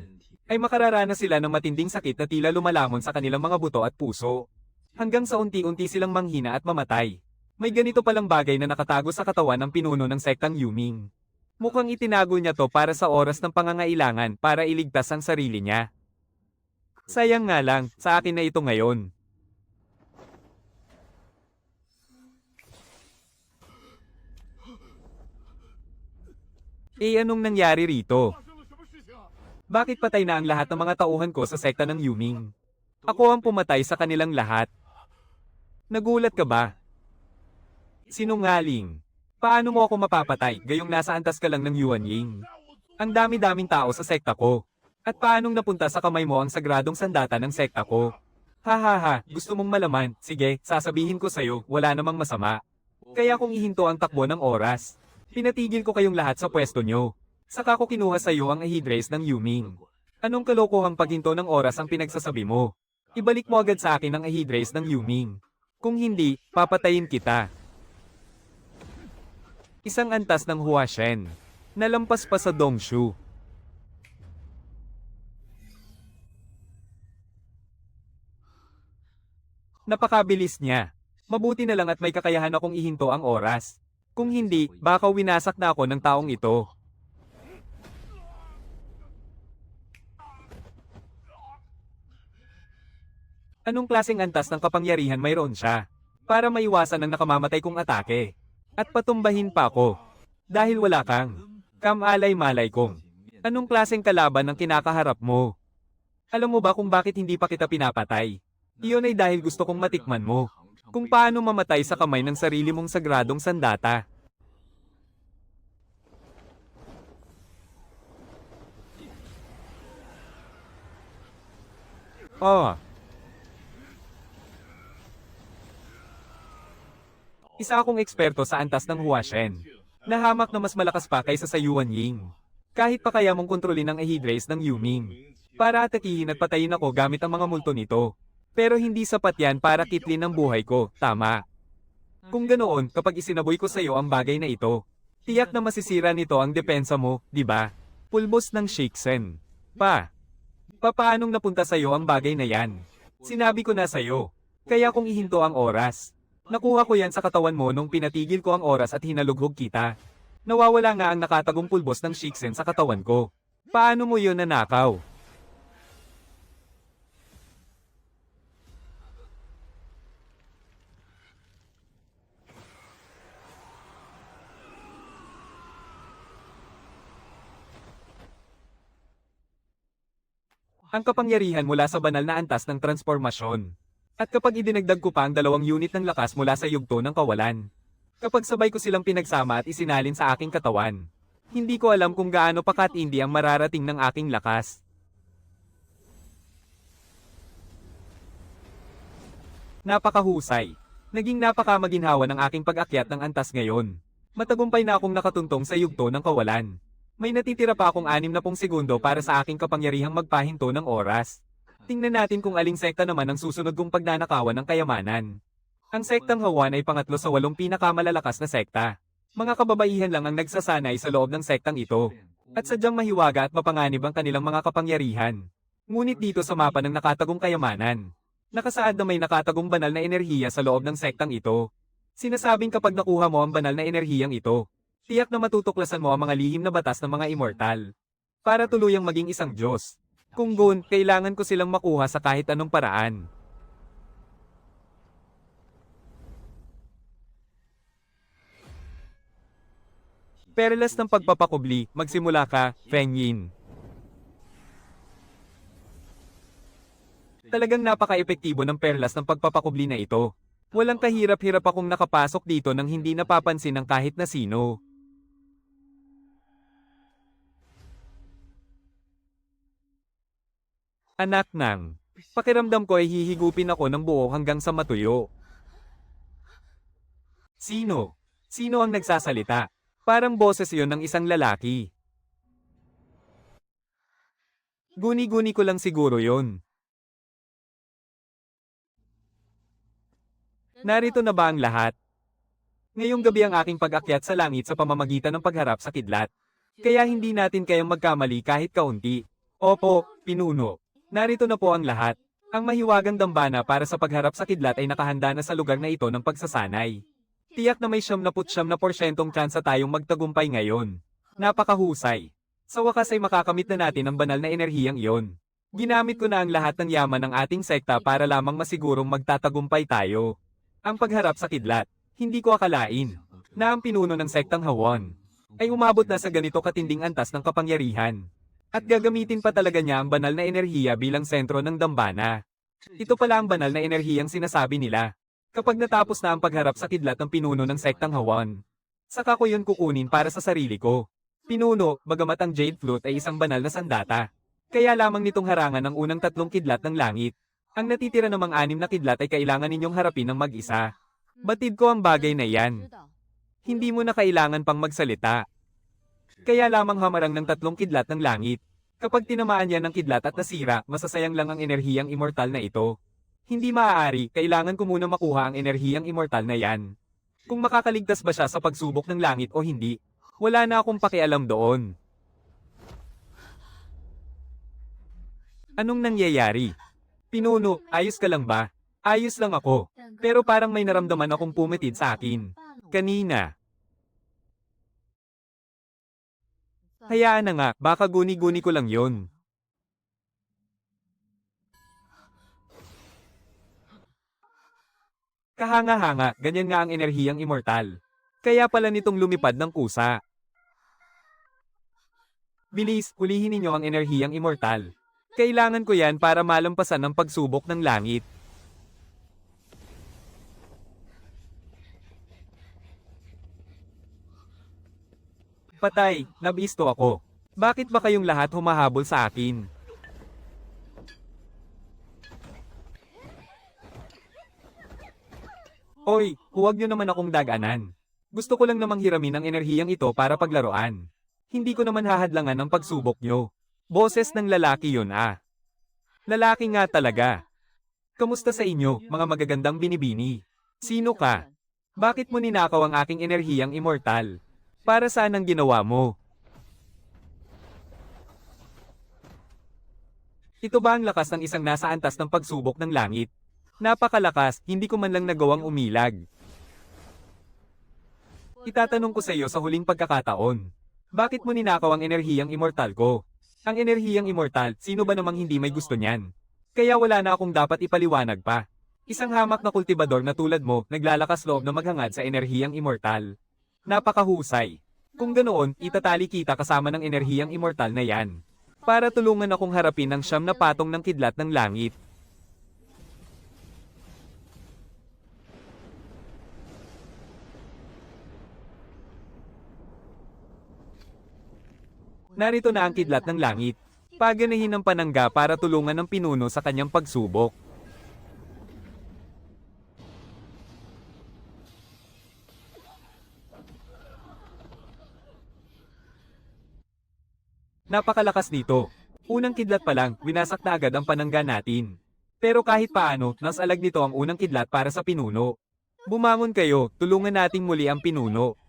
ay makararanas sila ng matinding sakit na tila lumalamon sa kanilang mga buto at puso. Hanggang sa unti-unti silang manghina at mamatay. May ganito palang bagay na nakatago sa katawan ng pinuno ng sektang Yuming. Mukhang itinago niya to para sa oras ng pangangailangan para iligtas ang sarili niya. Sayang nga lang, sa akin na ito ngayon. Anong nangyari rito? Bakit patay na ang lahat ng mga tauhan ko sa sekta ng Yuming? Ako ang pumatay sa kanilang lahat. Nagulat ka ba? Sinungaling. Paano mo ako mapapatay, gayong nasa antas ka lang ng Yuan Ying? Ang dami-daming tao sa sekta ko. At paanong napunta sa kamay mo ang sagradong sandata ng sekta ko? Hahaha, gusto mong malaman? Sige, sasabihin ko sa'yo, wala namang masama. Kaya kung ihinto ang takbo ng oras, pinatigil ko kayong lahat sa pwesto nyo. Saka ko kinuha sa'yo ang ahidres ng Yuming. Anong kalokohang paghinto ng oras ang pinagsasabi mo? Ibalik mo agad sa akin ang ahidres ng Yuming. Kung hindi, papatayin kita. Isang antas ng Huashen. Nalampas pa sa Dongshu. Napakabilis niya. Mabuti na lang at may kakayahan akong ihinto ang oras. Kung hindi, baka winasak na ako ng taong ito. Anong klaseng antas ng kapangyarihan mayroon siya? Para maiwasan ang nakamamatay kong atake. At patumbahin pa ako. Dahil wala kang kamalay-malay kong. Anong klaseng kalaban ang kinakaharap mo? Alam mo ba kung bakit hindi pa kita pinapatay? Iyon ay dahil gusto kong matikman mo. Kung paano mamatay sa kamay ng sarili mong sagradong sandata. Oh. Isa akong eksperto sa antas ng Huashen. Nahamak na mas malakas pa kaysa sa Yuan Ying. Kahit pa kaya mong kontrolin ang ahidres ng Yuming. Para atakihin at patayin ako gamit ang mga multo nito. Pero hindi sapat yan para kitlin ang buhay ko, tama. Kung ganoon, kapag isinaboy ko sa iyo ang bagay na ito, tiyak na masisira nito ang depensa mo, di ba? Pulbos ng Shiksen. Paanong napunta sa iyo ang bagay na yan? Sinabi ko na sa iyo. Kaya kung ihinto ang oras, nakuha ko yan sa katawan mo nung pinatigil ko ang oras at hinalughog kita. Nawawala nga ang nakatagong pulbos ng Shiksen sa katawan ko. Paano mo yun nanakaw? Ang kapangyarihan mula sa banal na antas ng transformasyon. At kapag idinagdag ko pa ang 2 unit ng lakas mula sa yugto ng kawalan. Kapag sabay ko silang pinagsama at isinalin sa aking katawan. Hindi ko alam kung gaano pa katindi ang mararating ng aking lakas. Napakahusay. Naging napakamaginhawa ng aking pag-akyat ng antas ngayon. Matagumpay na akong nakatuntong sa yugto ng kawalan. May natitira pa akong 60 segundo para sa aking kapangyarihang magpahinto ng oras. Tingnan natin kung aling sekta naman ang susunod kong pagnanakawan ng kayamanan. Ang sektang Hawan ay pangatlo sa 8 pinakamalalakas na sekta. Mga kababaihan lang ang nagsasanay sa loob ng sektang ito. At sadyang mahiwaga at mapanganib ang kanilang mga kapangyarihan. Ngunit dito sa mapa ng nakatagong kayamanan, nakasaad na may nakatagong banal na enerhiya sa loob ng sektang ito. Sinasabing kapag nakuha mo ang banal na enerhiyang ito, tiyak na matutuklasan mo ang mga lihim na batas ng mga immortal. Para tuluyang maging isang Diyos. Kung gun, kailangan ko silang makuha sa kahit anong paraan. Perlas ng pagpapakubli, magsimula ka, Feng Yin. Talagang napaka-epektibo ng perlas ng pagpapakubli na ito. Walang kahirap-hirap akong nakapasok dito nang hindi napapansin ng kahit na sino. Anak nang, pakiramdam ko ay hihigupin ako ng buo hanggang sa matuyo. Sino? Sino ang nagsasalita? Parang boses yon ng isang lalaki. Guni-guni ko lang siguro yon. Narito na ba ang lahat? Ngayong gabi ang aking pag-akyat sa langit sa pamamagitan ng pagharap sa kidlat. Kaya hindi natin kayang magkamali kahit kaunti. Opo, pinuno. Narito na po ang lahat. Ang mahiwagang dambana para sa pagharap sa kidlat ay nakahanda na sa lugar na ito ng pagsasanay. Tiyak na may 79% tsansa tayong magtagumpay ngayon. Napakahusay. Sa wakas ay makakamit na natin ang banal na enerhiyang iyon. Ginamit ko na ang lahat ng yaman ng ating sekta para lamang masigurong magtatagumpay tayo. Ang pagharap sa kidlat, hindi ko akalain na ang pinuno ng sektang Hawan ay umabot na sa ganito katinding antas ng kapangyarihan. At gagamitin pa talaga niya ang banal na enerhiya bilang sentro ng dambana. Ito pala ang banal na enerhiyang sinasabi nila. Kapag natapos na ang pagharap sa kidlat ng pinuno ng sektang Hawan, saka ko yun kukunin para sa sarili ko. Pinuno, bagamat ang Jade Flute ay isang banal na sandata. Kaya lamang nitong harangan ang unang 3 kidlat ng langit. Ang natitira namang 6 na kidlat ay kailangan ninyong harapin ng mag-isa. Batid ko ang bagay na yan. Hindi mo na kailangan pang magsalita. Kaya lamang hamarang ng 3 kidlat ng langit. Kapag tinamaan yan ng kidlat at nasira, masasayang lang ang enerhiyang immortal na ito. Hindi maaari, kailangan ko muna makuha ang enerhiyang immortal na yan. Kung makakaligtas ba siya sa pagsubok ng langit o hindi, wala na akong pakialam doon. Anong nangyayari? Pinuno, ayos ka lang ba? Ayos lang ako. Pero parang may naramdaman akong pumitid sa akin. Kanina. Hayaan na nga, baka guni-guni ko lang yon. Kahanga-hanga, ganyan nga ang enerhiyang immortal. Kaya pala nitong lumipad ng kusa. Bilis, hulihin ninyo ang enerhiyang immortal. Kailangan ko yan para malampasan ang pagsubok ng langit. Patay, nabisto ako. Bakit ba kayong lahat humahabol sa akin? Oy, huwag nyo naman akong daganan. Gusto ko lang namang hiramin ang enerhiyang ito para paglaruan. Hindi ko naman hahadlangan ang pagsubok nyo. Boses ng lalaki yun ah. Lalaki nga talaga. Kamusta sa inyo, mga magagandang binibini? Sino ka? Bakit mo ninakaw ang aking enerhiyang immortal? Para saan ang ginawa mo? Ito ba ang lakas ng isang nasa antas ng pagsubok ng langit? Napakalakas, hindi ko man lang nagawang umilag. Itatanong ko sa iyo sa huling pagkakataon. Bakit mo ninakaw ang enerhiyang immortal ko? Ang enerhiyang immortal, sino ba namang hindi may gusto niyan? Kaya wala na akong dapat ipaliwanag pa. Isang hamak na kultibador na tulad mo, naglalakas loob na maghangad sa enerhiyang immortal. Napakahusay. Kung ganoon, itatali kita kasama ng enerhiyang immortal na yan. Para tulungan akong harapin ang 9 na patong ng kidlat ng langit. Narito na ang kidlat ng langit. Paganahin ng panangga para tulungan ng pinuno sa kanyang pagsubok. Napakalakas nito. Unang kidlat pa lang, winasak na agad ang panangga natin. Pero kahit paano, nasalag nito ang unang kidlat para sa pinuno. Bumangon kayo, tulungan nating muli ang pinuno.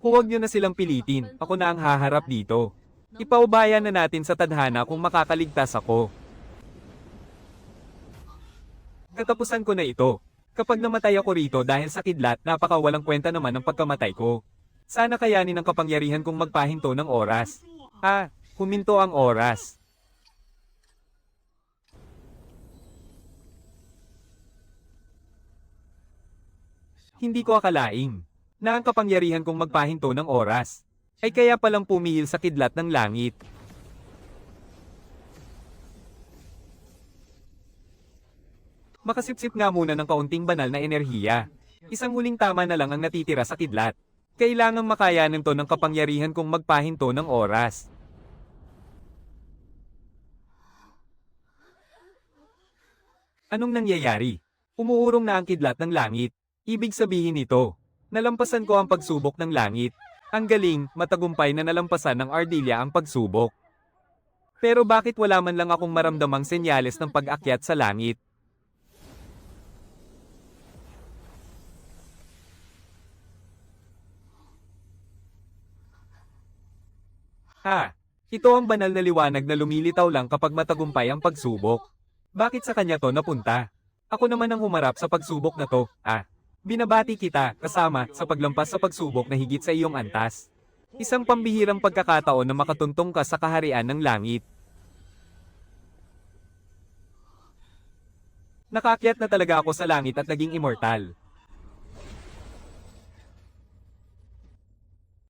Huwag nyo na silang pilitin, ako na ang haharap dito. Ipaubayan na natin sa tadhana kung makakaligtas ako. Katapusan ko na ito. Kapag namatay ako rito dahil sa kidlat, napakawalang kwenta naman ang pagkamatay ko. Sana kayanin ang kapangyarihan kong magpahinto ng oras. Huminto ang oras. Hindi ko akalaing na ang kapangyarihan kong magpahinto ng oras ay kaya palang pumihil sa kidlat ng langit. Makasipsip nga muna ng kaunting banal na enerhiya. Isang huling tama na lang ang natitira sa kidlat. Kailangang makayanin to ng kapangyarihan kong magpahinto ng oras. Anong nangyayari? Umuurong na ang kidlat ng langit. Ibig sabihin nito, nalampasan ko ang pagsubok ng langit. Ang galing, matagumpay na nalampasan ng Ardilla ang pagsubok. Pero bakit wala man lang akong maramdamang senyales ng pag-akyat sa langit? Ito ang banal na liwanag na lumilitaw lang kapag matagumpay ang pagsubok. Bakit sa kanya to napunta? Ako naman ang humarap sa pagsubok na to. Binabati kita, kasama, sa paglampas sa pagsubok na higit sa iyong antas. Isang pambihirang pagkakataon na makatuntong ka sa kaharian ng langit. Nakakyat na talaga ako sa langit at naging immortal.